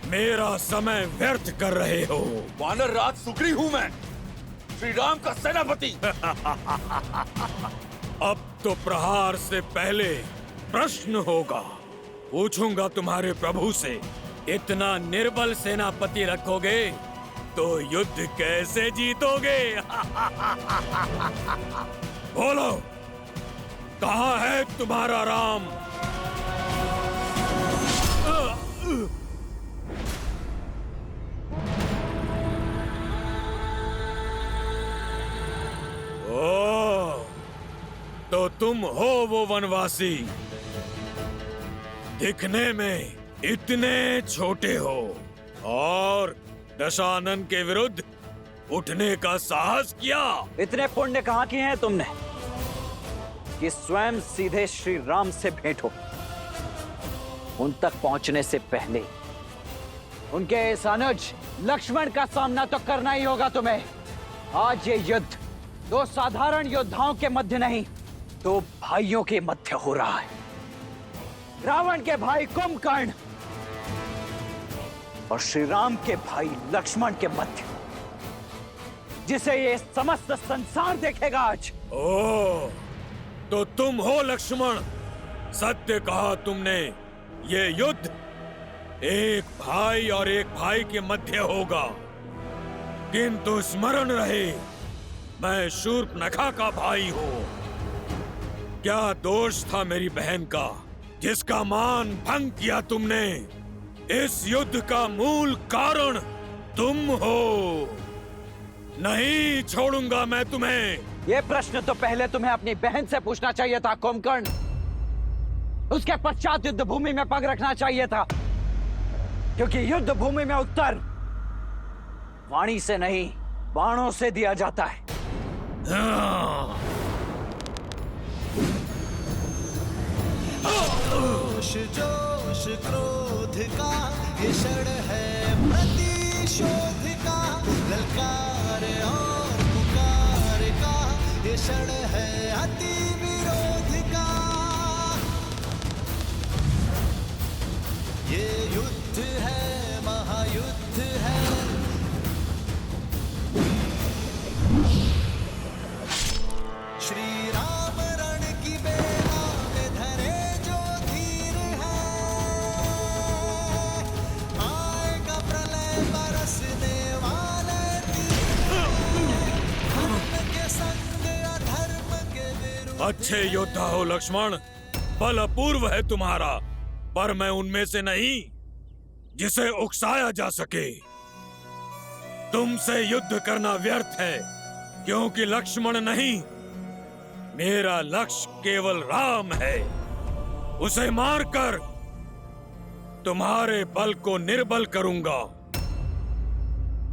मेरा समय व्यर्थ कर रहे हो? वानर राज सुग्री हूं मैं, श्री राम का सेनापति। अब तो प्रहार से पहले प्रश्न होगा। पूछूंगा तुम्हारे प्रभु से, इतना निर्बल सेनापति रखोगे तो युद्ध कैसे जीतोगे? बोलो, कहाँ है तुम्हारा राम? ओ, तो तुम हो वो वनवासी। दिखने में इतने छोटे हो और दशानन के विरुद्ध उठने का साहस किया। इतने पुण्य कहाँ किए हैं तुमने कि स्वयं सीधे श्री राम से भेंट हो? उन तक पहुंचने से पहले उनके इस अनुज लक्ष्मण का सामना तो करना ही होगा तुम्हें। आज ये युद्ध दो साधारण योद्धाओं के मध्य नहीं, दो भाइयों के मध्य हो रहा है। रावण के भाई कुंभकर्ण और श्री राम के भाई लक्ष्मण के मध्य, जिसे ये समस्त संसार देखेगा आज। ओ, तो तुम हो लक्ष्मण। सत्य कहा तुमने। ये युद्ध एक भाई और एक भाई के मध्य होगा, किंतु स्मरण रहे मैं शूर्पणखा का भाई हूँ। क्या दोष था मेरी बहन का जिसका मान भंग किया तुमने? इस युद्ध का मूल कारण तुम हो। नहीं छोड़ूंगा मैं तुम्हें। ये प्रश्न तो पहले तुम्हें अपनी बहन से पूछना चाहिए था कुंभकर्ण। उसके पश्चात युद्ध भूमि में पग रखना चाहिए था, क्योंकि युद्ध भूमि में उत्तर वाणी से नहीं बाणों से दिया जाता है। जोश जोश क्रोध का ये क्षण है प्रतिशोध का, ललकार और पुकार का ये क्षण है अति विरोध का। ये युद्ध है महायुद्ध है, श्री राम रण की बेला में धरे जो धीर है, आएगा प्रलय बरसने वाले धर्म के संग अधर्म के विरुद्ध। अच्छे योद्धा हो लक्ष्मण, बल अपूर्व है तुम्हारा, पर मैं उनमें से नहीं जिसे उकसाया जा सके। तुमसे युद्ध करना व्यर्थ है, क्योंकि लक्ष्मण नहीं, मेरा लक्ष्य केवल राम है। उसे मारकर तुम्हारे बल को निर्बल करूंगा।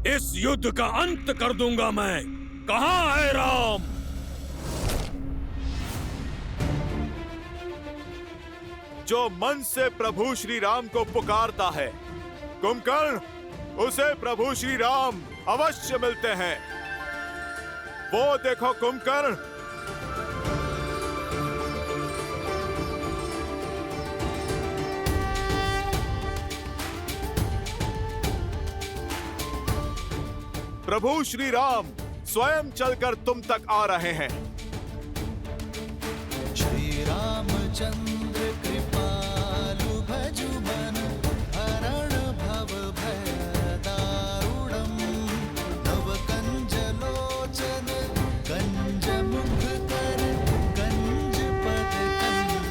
इस युद्ध का अंत कर दूंगा मैं। कहाँ है राम? जो मन से प्रभु श्री राम को पुकारता है कुंभकर्ण, उसे प्रभु श्री राम अवश्य मिलते हैं। वो देखो कुंभकर्ण, प्रभु श्री राम स्वयं चलकर तुम तक आ रहे हैं। श्री रामचंद्र कृपालु भजु मन हरण भव भय दारुणम, नव कंज लोचन कंज मुख कर कंज पद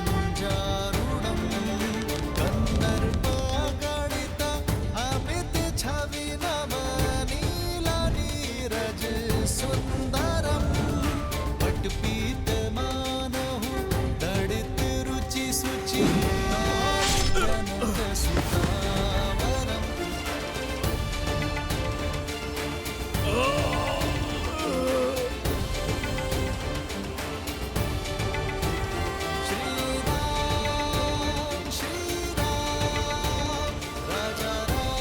कंजारुणम, कंदर्प गणित अमित छवि नव नीला नीरज सुंदरम, पटपीत मानहु दड़ित रुचि सुचि जनक सुतावरम। श्री राम राजा राम,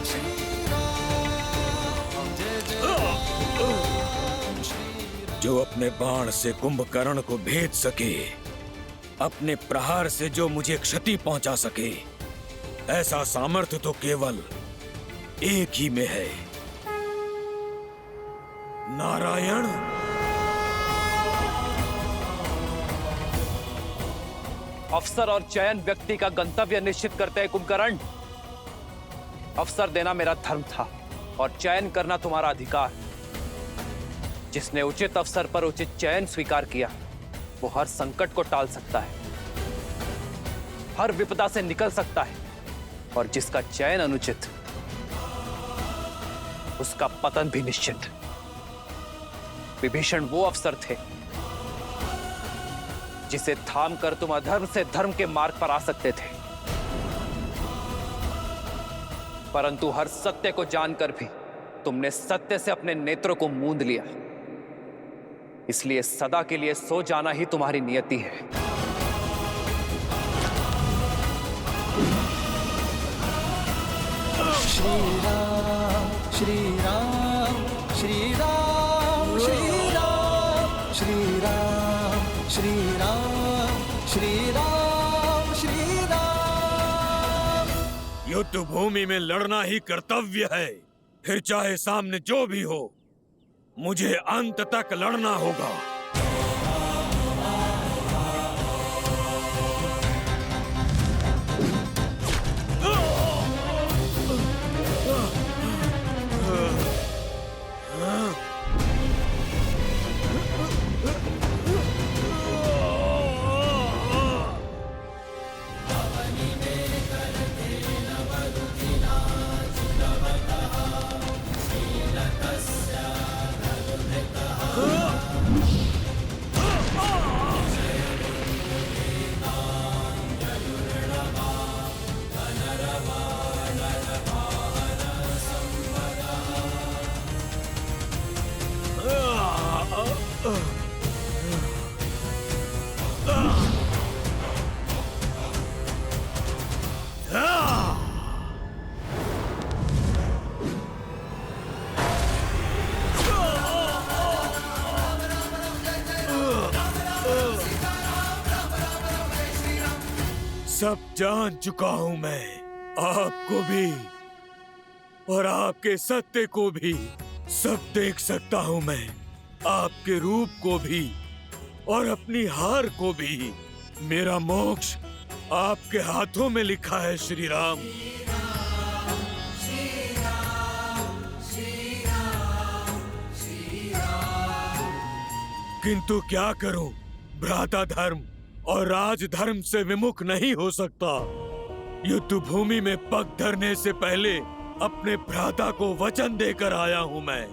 श्री राम जय जय राम श्री। जो अपने बाण से कुंभकर्ण को भेद सके, अपने प्रहार से जो मुझे क्षति पहुंचा सके, ऐसा सामर्थ्य तो केवल एक ही में है, नारायण। अवसर और चयन व्यक्ति का गंतव्य निश्चित करते हैं कुंभकर्ण। अवसर देना मेरा धर्म था और चयन करना तुम्हारा अधिकार। जिसने उचित अवसर पर उचित चयन स्वीकार किया, वो हर संकट को टाल सकता है, हर विपदा से निकल सकता है, और जिसका चयन अनुचित, उसका पतन भी निश्चित। विभीषण वो अवसर थे जिसे थाम कर तुम अधर्म से धर्म के मार्ग पर आ सकते थे, परंतु हर सत्य को जानकर भी तुमने सत्य से अपने नेत्रों को मूंद लिया। इसलिए सदा के लिए सो जाना ही तुम्हारी नियति है। श्री राम श्री राम श्री राम श्री राम श्री राम श्री राम श्री राम श्री राम। युद्ध भूमि में लड़ना ही कर्तव्य है, फिर चाहे सामने जो भी हो, मुझे अंत तक लड़ना होगा। सब जान चुका हूं मैं, आपको भी और आपके सत्य को भी। सब देख सकता हूं मैं, आपके रूप को भी और अपनी हार को भी। मेरा मोक्ष आपके हाथों में लिखा है श्री राम। किंतु क्या करूं, भ्राता धर्म और राजधर्म से विमुख नहीं हो सकता। युद्ध भूमि में पग धरने से पहले अपने भ्राता को वचन देकर आया हूं मैं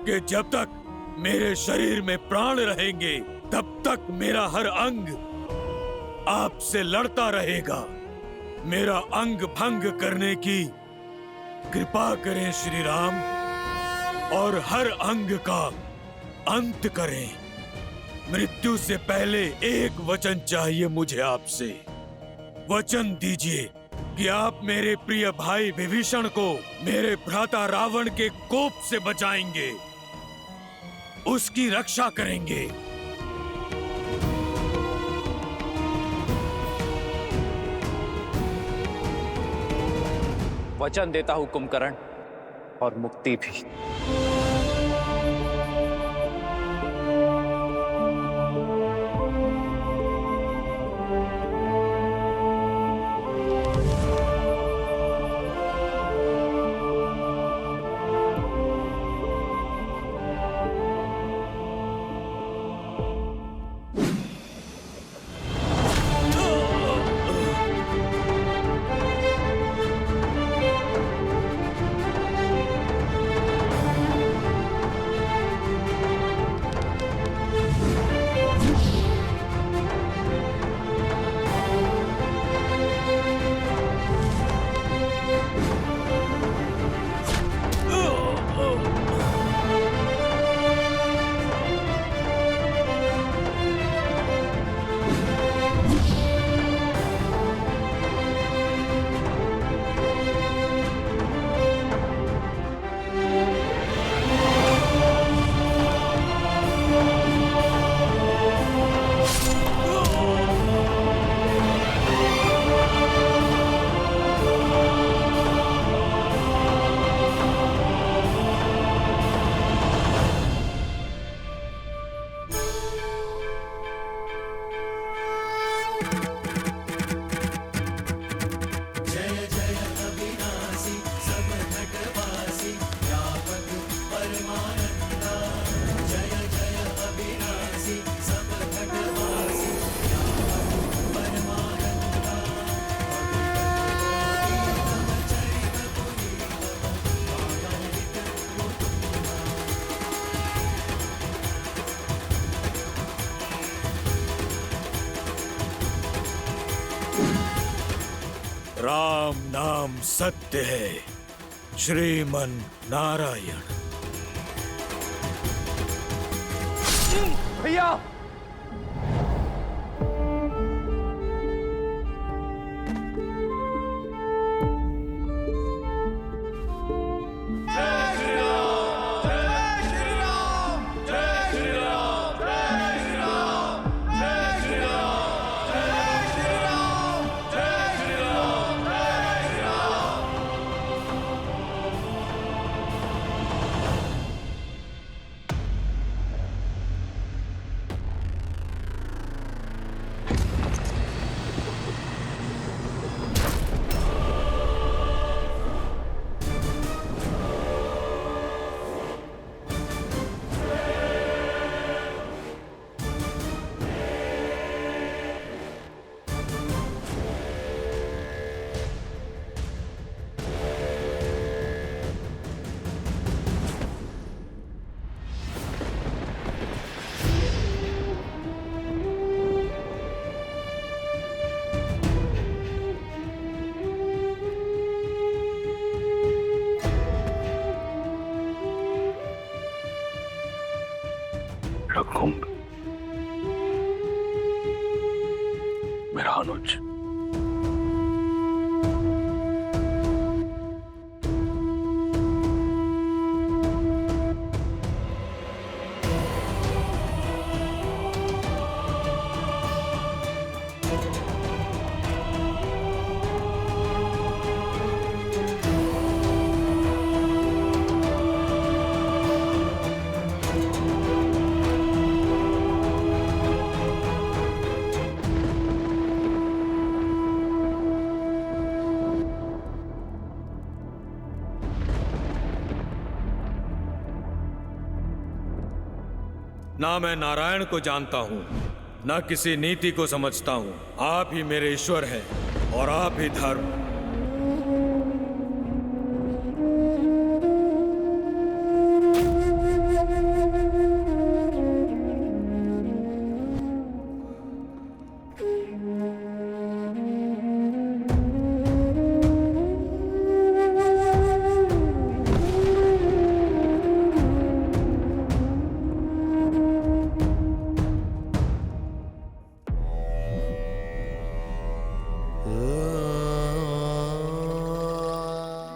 कि जब तक मेरे शरीर में प्राण रहेंगे तब तक मेरा हर अंग आपसे लड़ता रहेगा। मेरा अंग भंग करने की कृपा करें श्री राम और हर अंग का अंत करें। मृत्यु से पहले एक वचन चाहिए मुझे आपसे। वचन दीजिए कि आप मेरे प्रिय भाई विभीषण को मेरे भ्राता रावण के कोप से बचाएंगे, उसकी रक्षा करेंगे। वचन देता हूं कुंभकर्ण, और मुक्ति भी। राम नाम सत्य है, श्रीमन नारायण। भैया रघुकुंभ, मेरा अनुज, ना मैं नारायण को जानता हूँ, ना किसी नीति को समझता हूँ। आप ही मेरे ईश्वर हैं और आप ही धर्म।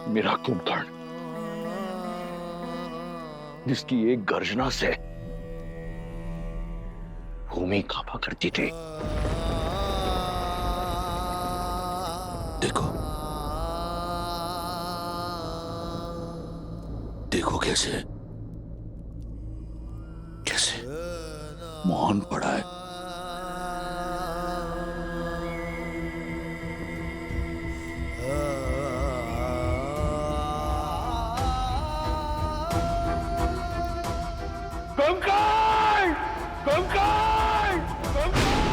मेरा कुंभकर्ण, जिसकी एक गर्जना से भूमि कांपा करती थी। देखो, देखो कैसे कैसे मौन पड़ा है। कंकाल! कंकाल! कंकाल!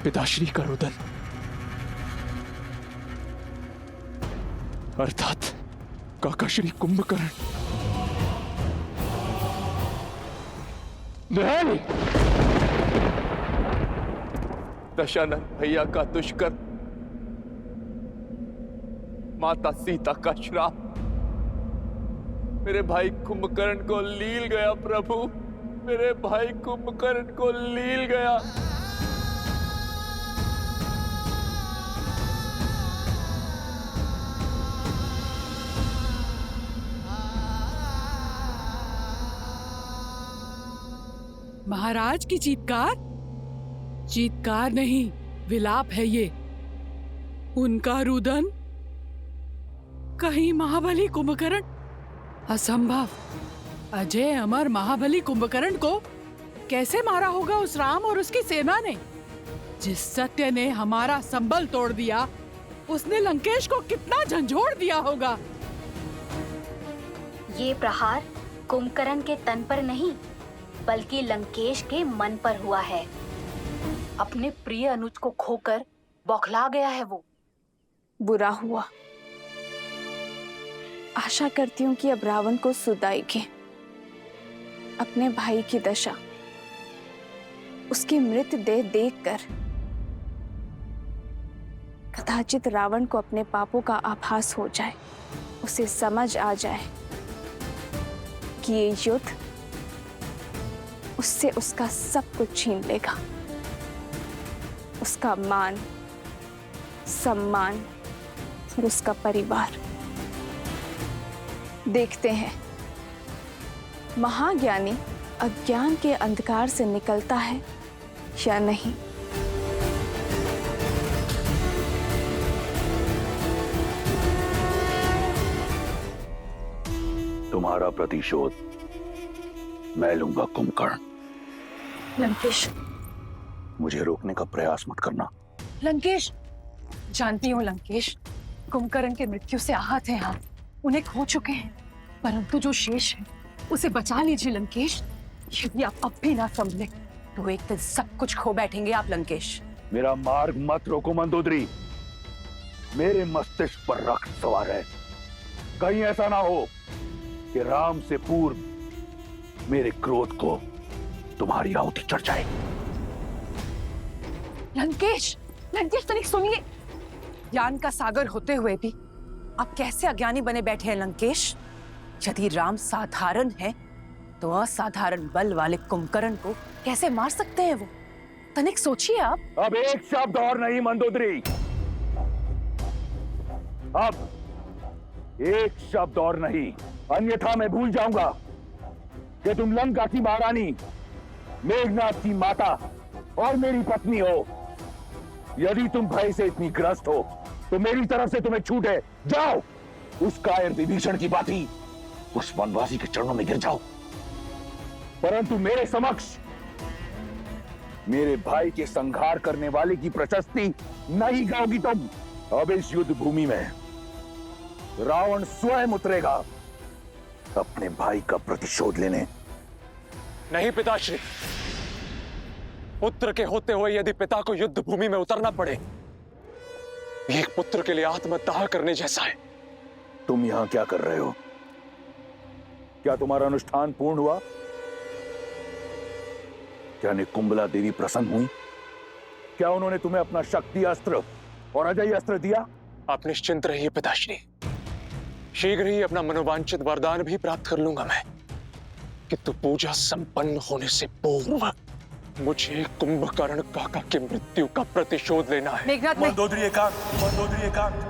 पिताश्री का रुदन, अर्थात काकाश्री कुंभकर्ण, नहीं, दशानन भैया का दुष्कर्म, माता सीता का श्राप मेरे भाई कुंभकर्ण को लील गया। प्रभु, मेरे भाई कुंभकर्ण को लील गया। महाराज की चीत्कार? चीत्कार नहीं, विलाप है ये। उनका रुदन? कहीं महाबली कुंभकर्ण असंभव। अजय अमर महाबली कुंभकर्ण को कैसे मारा होगा उस राम और उसकी सेना ने? जिस सत्य ने हमारा संबल तोड़ दिया, उसने लंकेश को कितना झंझोड़ दिया होगा। ये प्रहार कुंभकर्ण के तन पर नहीं, बल्कि लंकेश के मन पर हुआ है। अपने प्रिय अनुज को खोकर बौखला गया है वो। बुरा हुआ। आशा करती हूँ कि अब रावण को सुध आएगी। अपने भाई की दशा, उसकी मृतदेह देखकर कदाचित रावण को अपने पापों का आभास हो जाए, उसे समझ आ जाए कि ये युद्ध उससे उसका सब कुछ छीन लेगा, उसका मान, सम्मान और उसका परिवार। देखते हैं महाज्ञानी अज्ञान के अंधकार से निकलता है या नहीं। तुम्हारा प्रतिशोध मैं लूंगा कुंभकर्ण। लंकेश, मुझे रोकने का प्रयास मत करना। लंकेश, जानती हूँ लंकेश, कुंभकर्ण की मृत्यु से आहत हैं आप, उन्हें खो चुके हैं, परंतु जो शेष है उसे बचा लीजिए लंकेश। यदि आप अब भी ना संभले तो एक दिन सब कुछ खो बैठेंगे आप लंकेश। मेरा मार्ग मत रोको मंदोदरी। मेरे मस्तिष्क पर रक्त सवार है। कहीं ऐसा ना हो कि राम से पूर्व मेरे क्रोध को तुम्हारी आहुति चढ़ जाए। लंकेश, लंकेश तनिक सुनिए। ज्ञान का सागर होते हुए भी आप कैसे अज्ञानी बने बैठे हैं लंकेश? यदि राम साधारण है तो असाधारण बल वाले कुंभकर्ण को कैसे मार सकते हैं वो? तनिक सोचिए आप। अब एक शब्द और नहीं मंदोदरी, अब एक शब्द और नहीं, अन्यथा मैं भूल जाऊंगा कि तुम लंका की महारानी, मेघनाथ की माता और मेरी पत्नी हो। यदि तुम भय से इतनी ग्रस्त हो तो मेरी तरफ से तुम्हें छूट है, जाओ उस कायर विभीषण की भांति उस वनवासी के चरणों में गिर जाओ। परंतु मेरे समक्ष मेरे भाई के संहार करने वाले की प्रशस्ति नहीं गाओगी तुम। अब इस युद्ध भूमि में रावण स्वयं उतरेगा अपने भाई का प्रतिशोध लेने। नहीं पिताश्री, पुत्र के होते हुए यदि पिता को युद्ध भूमि में उतरना पड़े, ये एक पुत्र के लिए आत्मदाह करने जैसा है। तुम यहां क्या कर रहे हो? क्या तुम्हारा अनुष्ठान पूर्ण हुआ? क्या निकुंबला देवी प्रसन्न हुई? क्या उन्होंने तुम्हें अपना शक्ति अस्त्र और अजय अस्त्र दिया? आप निश्चिंत रहिए पिताश्री, शीघ्र ही अपना मनोवांछित वरदान भी प्राप्त कर लूंगा मैं। किंतु पूजा संपन्न होने से पूर्व मुझे कुंभकर्ण काका की मृत्यु का प्रतिशोध लेना है। मंदोदरी एकांत, मंदोदरी एकांत।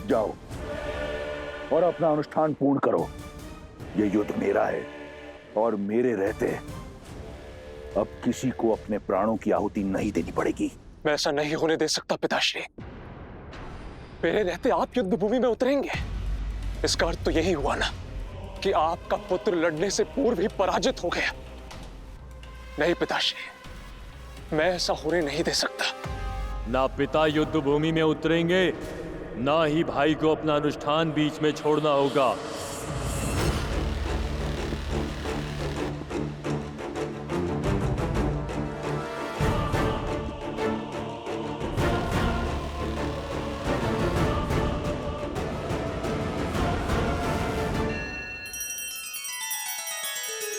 जाओ और अपना अनुष्ठान पूर्ण करो। यह युद्ध मेरा है और मेरे रहते अब किसी को अपने प्राणों की आहुति नहीं देनी पड़ेगी। मैं ऐसा नहीं होने दे सकता पिताश्री। मेरे रहते आप युद्ध भूमि में उतरेंगे, इसका अर्थ तो यही हुआ ना कि आपका पुत्र लड़ने से पूर्व ही पराजित हो गया। नहीं पिताश्री, मैं ऐसा होने नहीं दे सकता। ना पिता युद्ध भूमि में उतरेंगे, ना ही भाई को अपना अनुष्ठान बीच में छोड़ना होगा।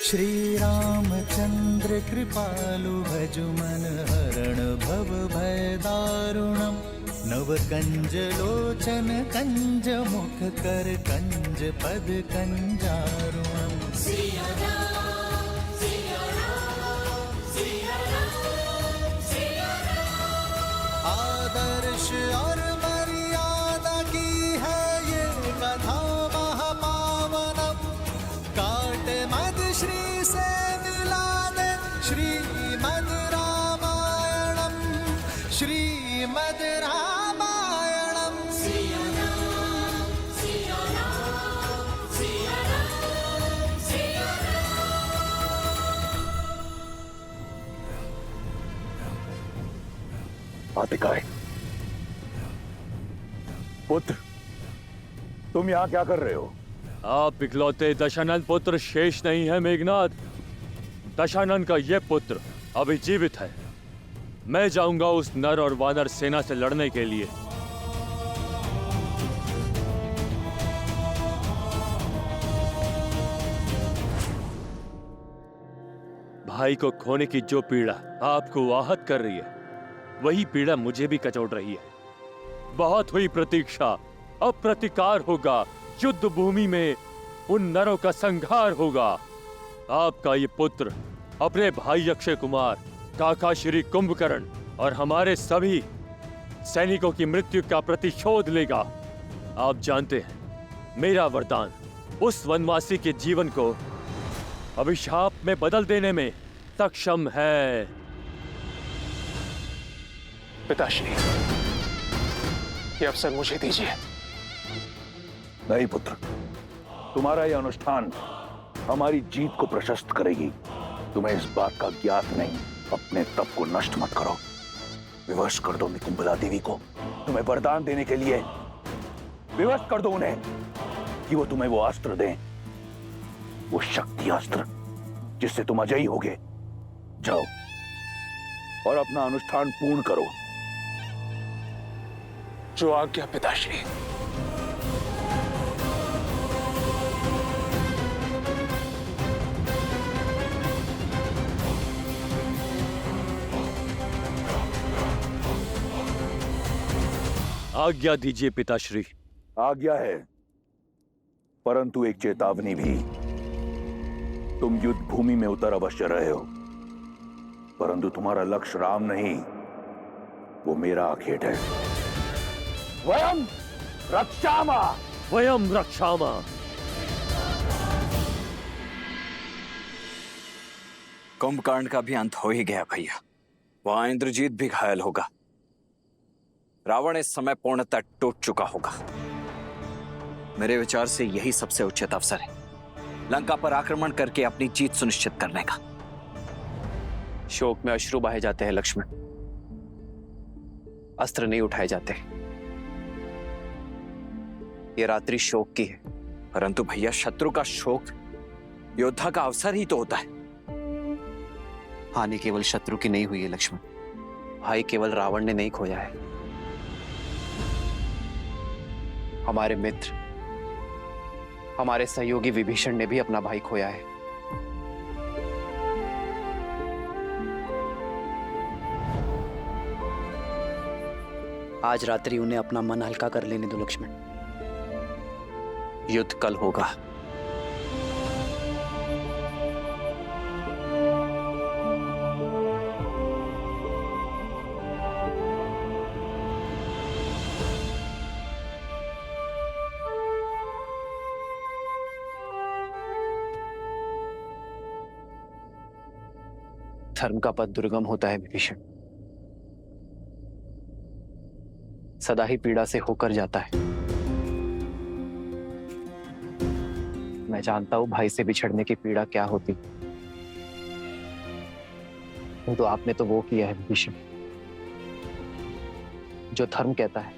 श्री रामचंद्र कृपालु भजु मन हरण भव भय दारुणम। नव कंज लोचन कंज मुख कर कंज पद कंजारुणम। सिया राम, सिया राम, सिया राम, सिया राम। आदर्श और मर्यादा की है ये कथा महापावनम। काट मद श्री से मिला दे श्रीमद् रामायणम, श्रीमद् रामायणम। घातिकाए। पुत्र, तुम यहाँ क्या कर रहे हो? आप इकलौते दशानन पुत्र शेष नहीं है मेघनाथ। दशानन का ये पुत्र अभी जीवित है। मैं जाऊंगा उस नर और वानर सेना से लड़ने के लिए। भाई को खोने की जो पीड़ा आपको आहत कर रही है, वही पीड़ा मुझे भी कचोट रही है। बहुत हुई प्रतीक्षा, अब प्रतिकार होगा। युद्ध भूमि में उन नरों का संहार होगा। आपका ये पुत्र अपने भाई अक्षय कुमार, काका श्री कुंभकर्ण और हमारे सभी सैनिकों की मृत्यु का प्रतिशोध लेगा। आप जानते हैं, मेरा वरदान उस वनवासी के जीवन को अभिशाप में बदल देने में सक्षम है। पिताश्री, ये अवसर मुझे दीजिए। नहीं पुत्र, तुम्हारा यह अनुष्ठान हमारी जीत को प्रशस्त करेगी। तुम्हें इस बात का ज्ञात नहीं। अपने तप को नष्ट मत करो। विवश कर दो निकुंभला देवी को तुम्हें वरदान देने के लिए। विवश कर दो उन्हें कि वो तुम्हें वो अस्त्र दें, वो शक्ति अस्त्र जिससे तुम अजयी होगे। जाओ और अपना अनुष्ठान पूर्ण करो। जो आज्ञा पिताश्री। आज्ञा दीजिए पिताश्री। आज्ञा है, परंतु एक चेतावनी भी। तुम युद्ध भूमि में उतर अवश्य रहे हो, परंतु तुम्हारा लक्ष्य राम नहीं, वो मेरा आखेट है। वयम रक्षामा, वयम रक्षामा। कुंभकर्ण का भी अंत हो ही गया भैया। वहां इंद्रजीत भी घायल होगा। रावण इस समय पूर्णतः टूट चुका होगा। मेरे विचार से यही सबसे उचित अवसर है लंका पर आक्रमण करके अपनी जीत सुनिश्चित करने का। शोक में अश्रु बहे जाते हैं लक्ष्मण, अस्त्र नहीं उठाए जाते। ये रात्रि शोक की है। परंतु भैया, शत्रु का शोक योद्धा का अवसर ही तो होता है। हानि केवल शत्रु की नहीं हुई है लक्ष्मण। भाई केवल रावण ने नहीं खोया है, हमारे मित्र, हमारे सहयोगी विभीषण ने भी अपना भाई खोया है। आज रात्रि उन्हें अपना मन हल्का कर लेने दो लक्ष्मण। युद्ध कल होगा। धर्म का पथ दुर्गम होता है विभीषण, सदा ही पीड़ा से होकर जाता है। मैं जानता हूं भाई से बिछड़ने की पीड़ा क्या होती, तो आपने तो वो किया है विभीषण जो धर्म कहता है।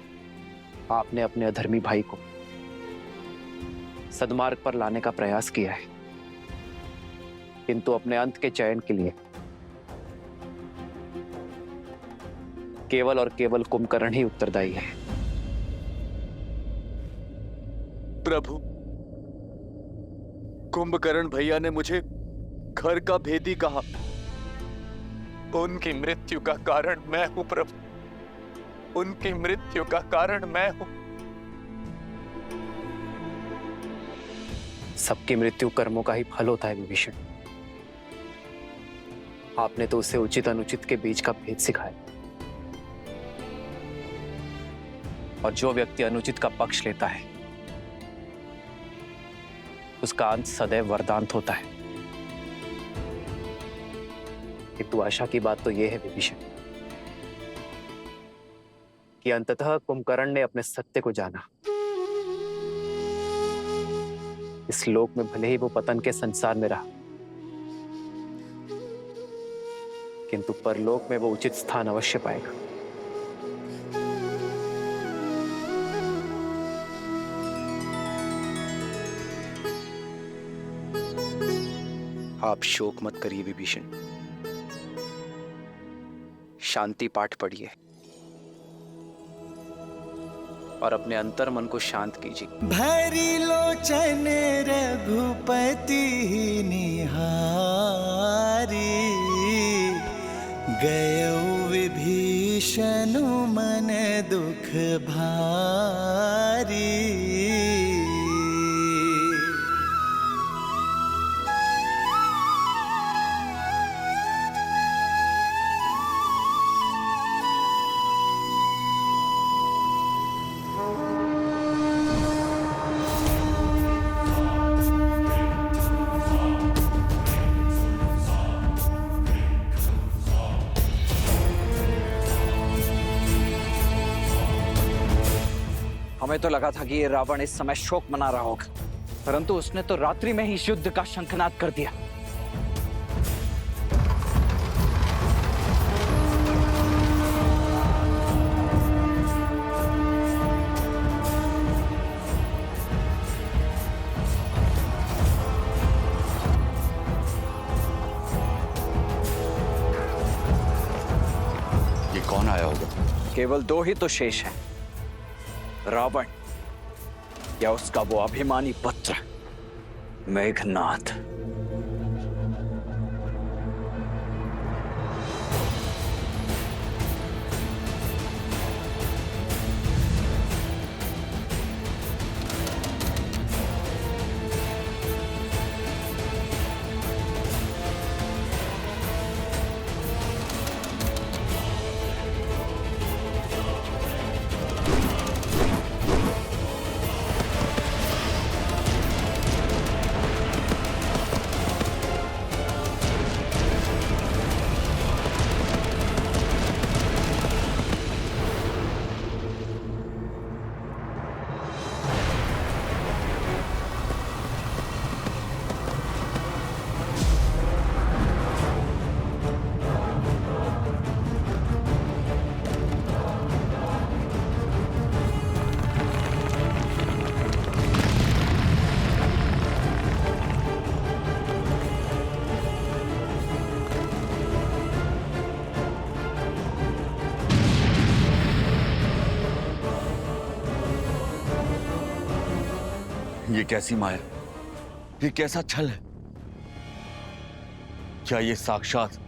आपने अपने अधर्मी भाई को सद्मार्ग पर लाने का प्रयास किया है, किंतु अपने अंत के चयन के लिए केवल और केवल कुंभकर्ण ही उत्तरदायी है। प्रभु, कुंभकर्ण भैया ने मुझे घर का भेदी कहा। उनकी मृत्यु का कारण मैं हूं प्रभु, उनकी मृत्यु का कारण मैं हूं। सबकी मृत्यु कर्मों का ही फल होता है विभीषण। आपने तो उसे उचित अनुचित के बीच का भेद सिखाया, और जो व्यक्ति अनुचित का पक्ष लेता है उसका अंत सदैव वरदांत होता है। किंतु आशा की बात तो यह है विभीषण कि अंततः कुंभकर्ण ने अपने सत्य को जाना। इस लोक में भले ही वो पतन के संसार में रहा, किंतु परलोक में वो उचित स्थान अवश्य पाएगा। आप शोक मत करिए विभीषण, शांति पाठ पढ़िए और अपने अंतर मन को शांत कीजिए। भरी लोचन रघुपति निहारी, गयौ विभीषण मन दुख भारी। हमें तो लगा था कि ये रावण इस समय शोक मना रहा होगा, परंतु उसने तो रात्रि में ही इस युद्ध का शंखनाद कर दिया। ये कौन आया होगा? केवल दो ही तो शेष हैं, रावण या उसका वो अभिमानी पुत्र मेघनाद। ये कैसी माया, ये कैसा छल है? क्या ये साक्षात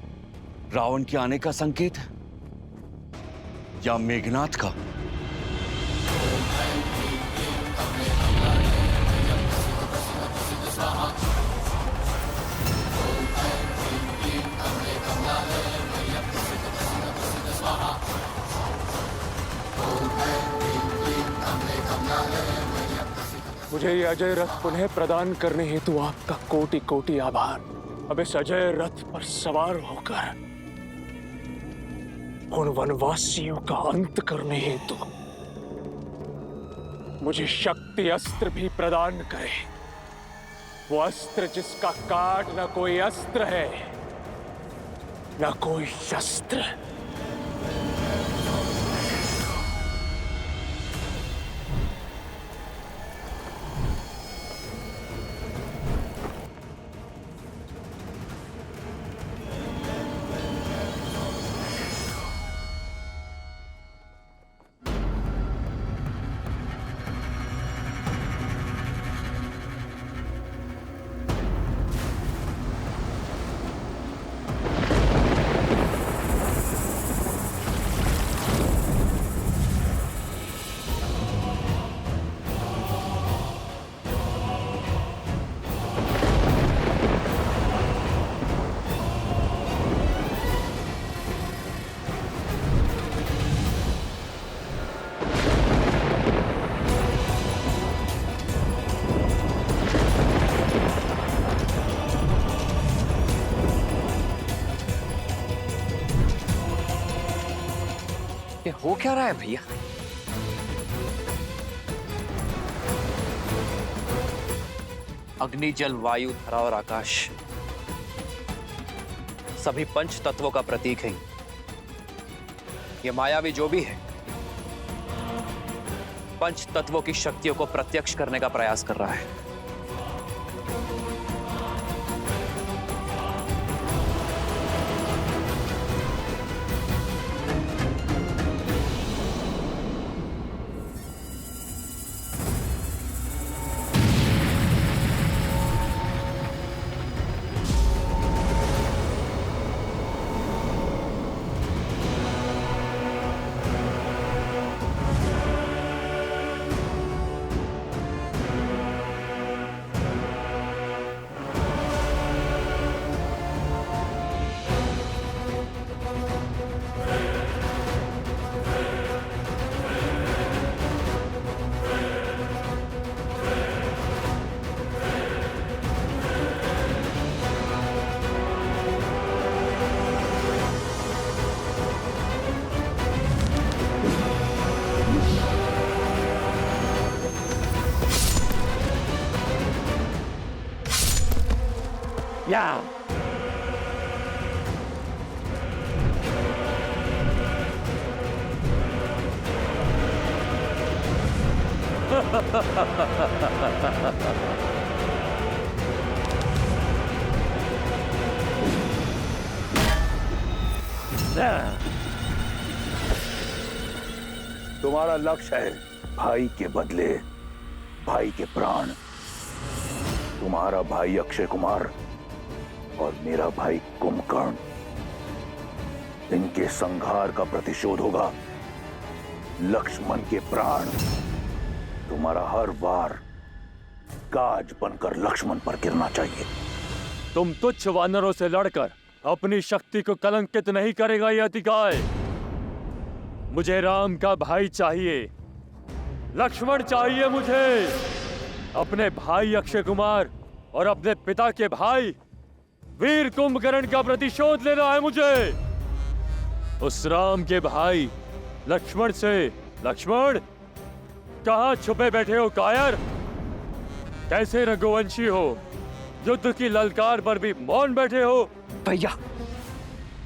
रावण के आने का संकेत है या मेघनाद का? मुझे ये अजय रथ पुनः प्रदान करने हेतु आपका कोटि कोटि आभार। अब इस अजय रथ पर सवार होकर उन वनवासियों का अंत करने हेतु मुझे शक्ति अस्त्र भी प्रदान करे। वो अस्त्र जिसका काट न कोई अस्त्र है न कोई शस्त्र। ये हो क्या रहा है भैया? अग्नि, जल, वायु, धरा और आकाश सभी पंच तत्वों का प्रतीक है। ये मायावी जो भी है पंच तत्वों की शक्तियों को प्रत्यक्ष करने का प्रयास कर रहा है। या तुम्हारा लक्ष्य है भाई के बदले भाई के प्राण। तुम्हारा भाई अक्षय कुमार और मेरा भाई कुंभकर्ण, इनके संहार का प्रतिशोध होगा लक्ष्मण के प्राण। तुम्हारा हर वार गाज बनकर लक्ष्मण पर गिरना चाहिए। तुम तुच्छ वानरों से लड़कर अपनी शक्ति को कलंकित नहीं करेगा ये अतिकाय। मुझे राम का भाई चाहिए, लक्ष्मण चाहिए मुझे। अपने भाई अक्षय कुमार और अपने पिता के भाई वीर कुंभकर्ण का प्रतिशोध लेना है मुझे। उस राम के भाई लक्ष्मण से। लक्ष्मण, कहां छुपे बैठे हो कायर? कैसे रघुवंशी हो, युद्ध की ललकार पर भी मौन बैठे हो? भैया,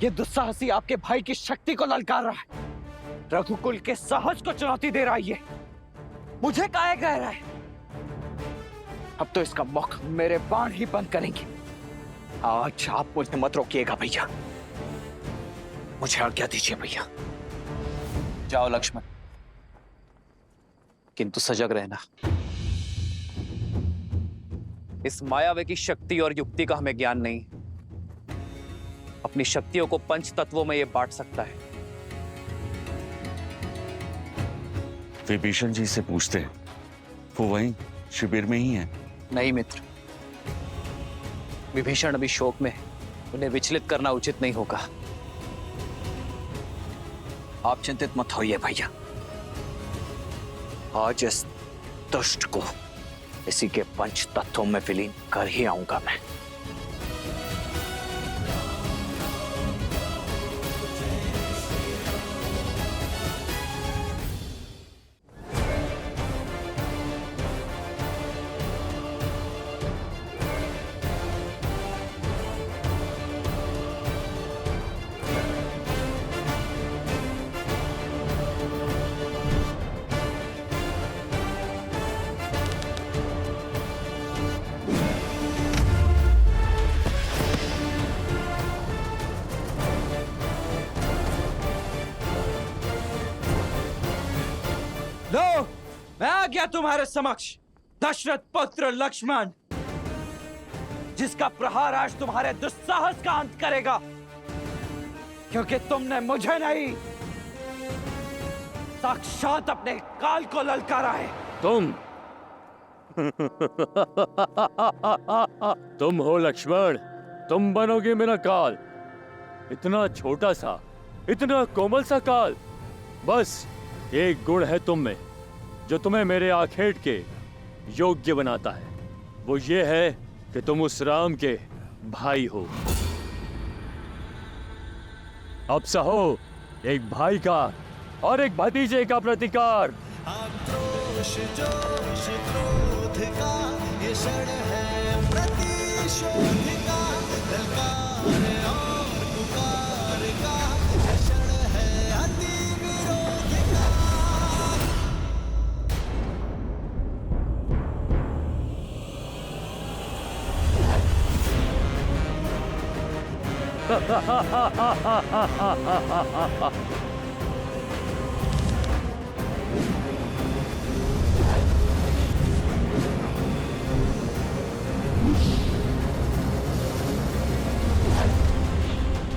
ये दुस्साहसी आपके भाई की शक्ति को ललकार रहा है, रघुकुल के साहस को चुनौती दे रहा है। ये मुझे काहे कह रहा है? अब तो इसका मुख मेरे बाण ही बंद करेंगे। आज आप मुझे मत रोकिएगा भैया, मुझे आज्ञा दीजिए भैया। जाओ लक्ष्मण, किंतु सजग रहना। इस मायावी की शक्ति और युक्ति का हमें ज्ञान नहीं। अपनी शक्तियों को पंच तत्वों में यह बांट सकता है। विभीषण जी से पूछते हैं, वो वहीं शिविर में ही है। नहीं मित्र, विभीषण अभी शोक में है, उन्हें विचलित करना उचित नहीं होगा। आप चिंतित मत होइए भैया, आज इस दुष्ट को इसी के पंच तत्वों में विलीन कर ही आऊंगा मैं। लो, मैं आ गया तुम्हारे समक्ष, दशरथ पुत्र लक्ष्मण, जिसका प्रहार आज तुम्हारे दुस्साहस का अंत करेगा, क्योंकि तुमने मुझे नहीं, साक्षात अपने काल को ललकारा है। तुम हो लक्ष्मण, तुम बनोगे मेरा काल। इतना छोटा सा, इतना कोमल सा काल। बस एक गुण है तुम में जो तुम्हें मेरे आखेट के योग्य बनाता है। वो ये है कि तुम उस राम के भाई हो। अब सहो एक भाई का और एक भतीजे का प्रतिकार। आक्रोश जोश क्रोध का ये क्षण है प्रतिशोध का, ललकार और पुकार का ये क्षण है अति विरोध का।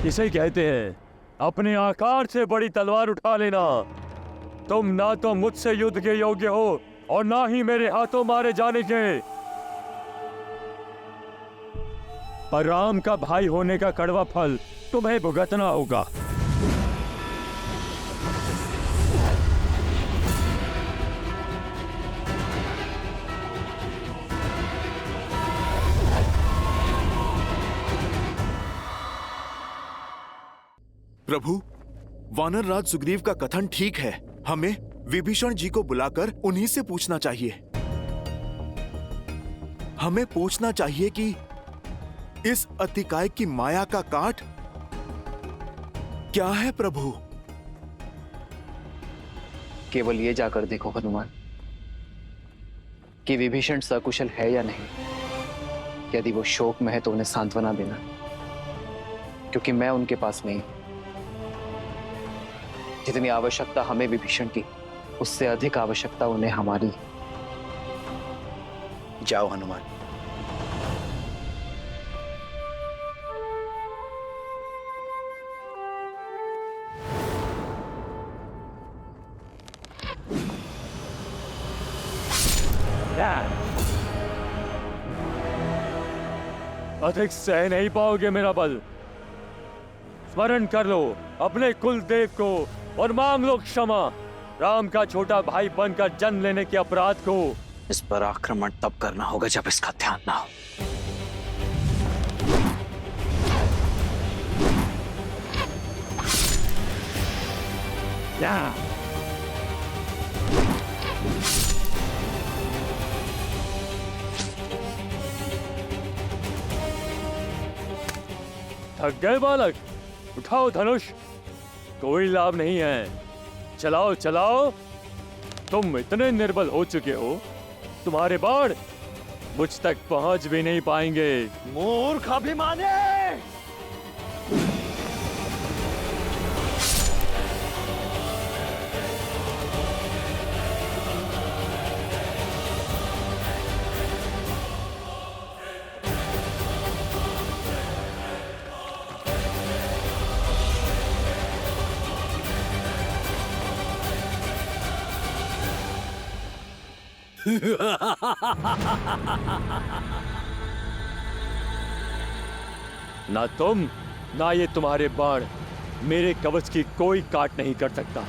इसे कहते हैं अपने आकार से बड़ी तलवार उठा लेना। तुम ना तो मुझसे युद्ध के योग्य हो और ना ही मेरे हाथों मारे जाने के। पर राम का भाई होने का कड़वा फल तुम्हें भुगतना होगा। प्रभु, वानर राज सुग्रीव का कथन ठीक है। हमें विभीषण जी को बुलाकर उन्हीं से पूछना चाहिए। हमें पूछना चाहिए कि इस अतिकाय की माया का काट क्या है प्रभु? केवल ये जाकर देखो हनुमान कि विभीषण सकुशल है या नहीं। यदि वो शोक में है तो उन्हें सांत्वना देना, क्योंकि मैं उनके पास नहीं। जितनी आवश्यकता हमें विभीषण की, उससे अधिक आवश्यकता उन्हें हमारी। जाओ हनुमान। अधिक सह नहीं पाओगे मेरा बल। स्मरण कर लो अपने कुल देव को और मांग लो क्षमा। राम का छोटा भाई बनकर जन्म लेने के अपराध को। इस पर आक्रमण तब करना होगा जब इसका ध्यान ना हो। थक गए बालक? उठाओ धनुष, कोई लाभ नहीं है। चलाओ चलाओ। तुम इतने निर्बल हो चुके हो, तुम्हारे बाण मुझ तक पहुंच भी नहीं पाएंगे। मूर्ख अभिमानी! ना तुम ना ये तुम्हारे बाण मेरे कवच की कोई काट नहीं कर सकता।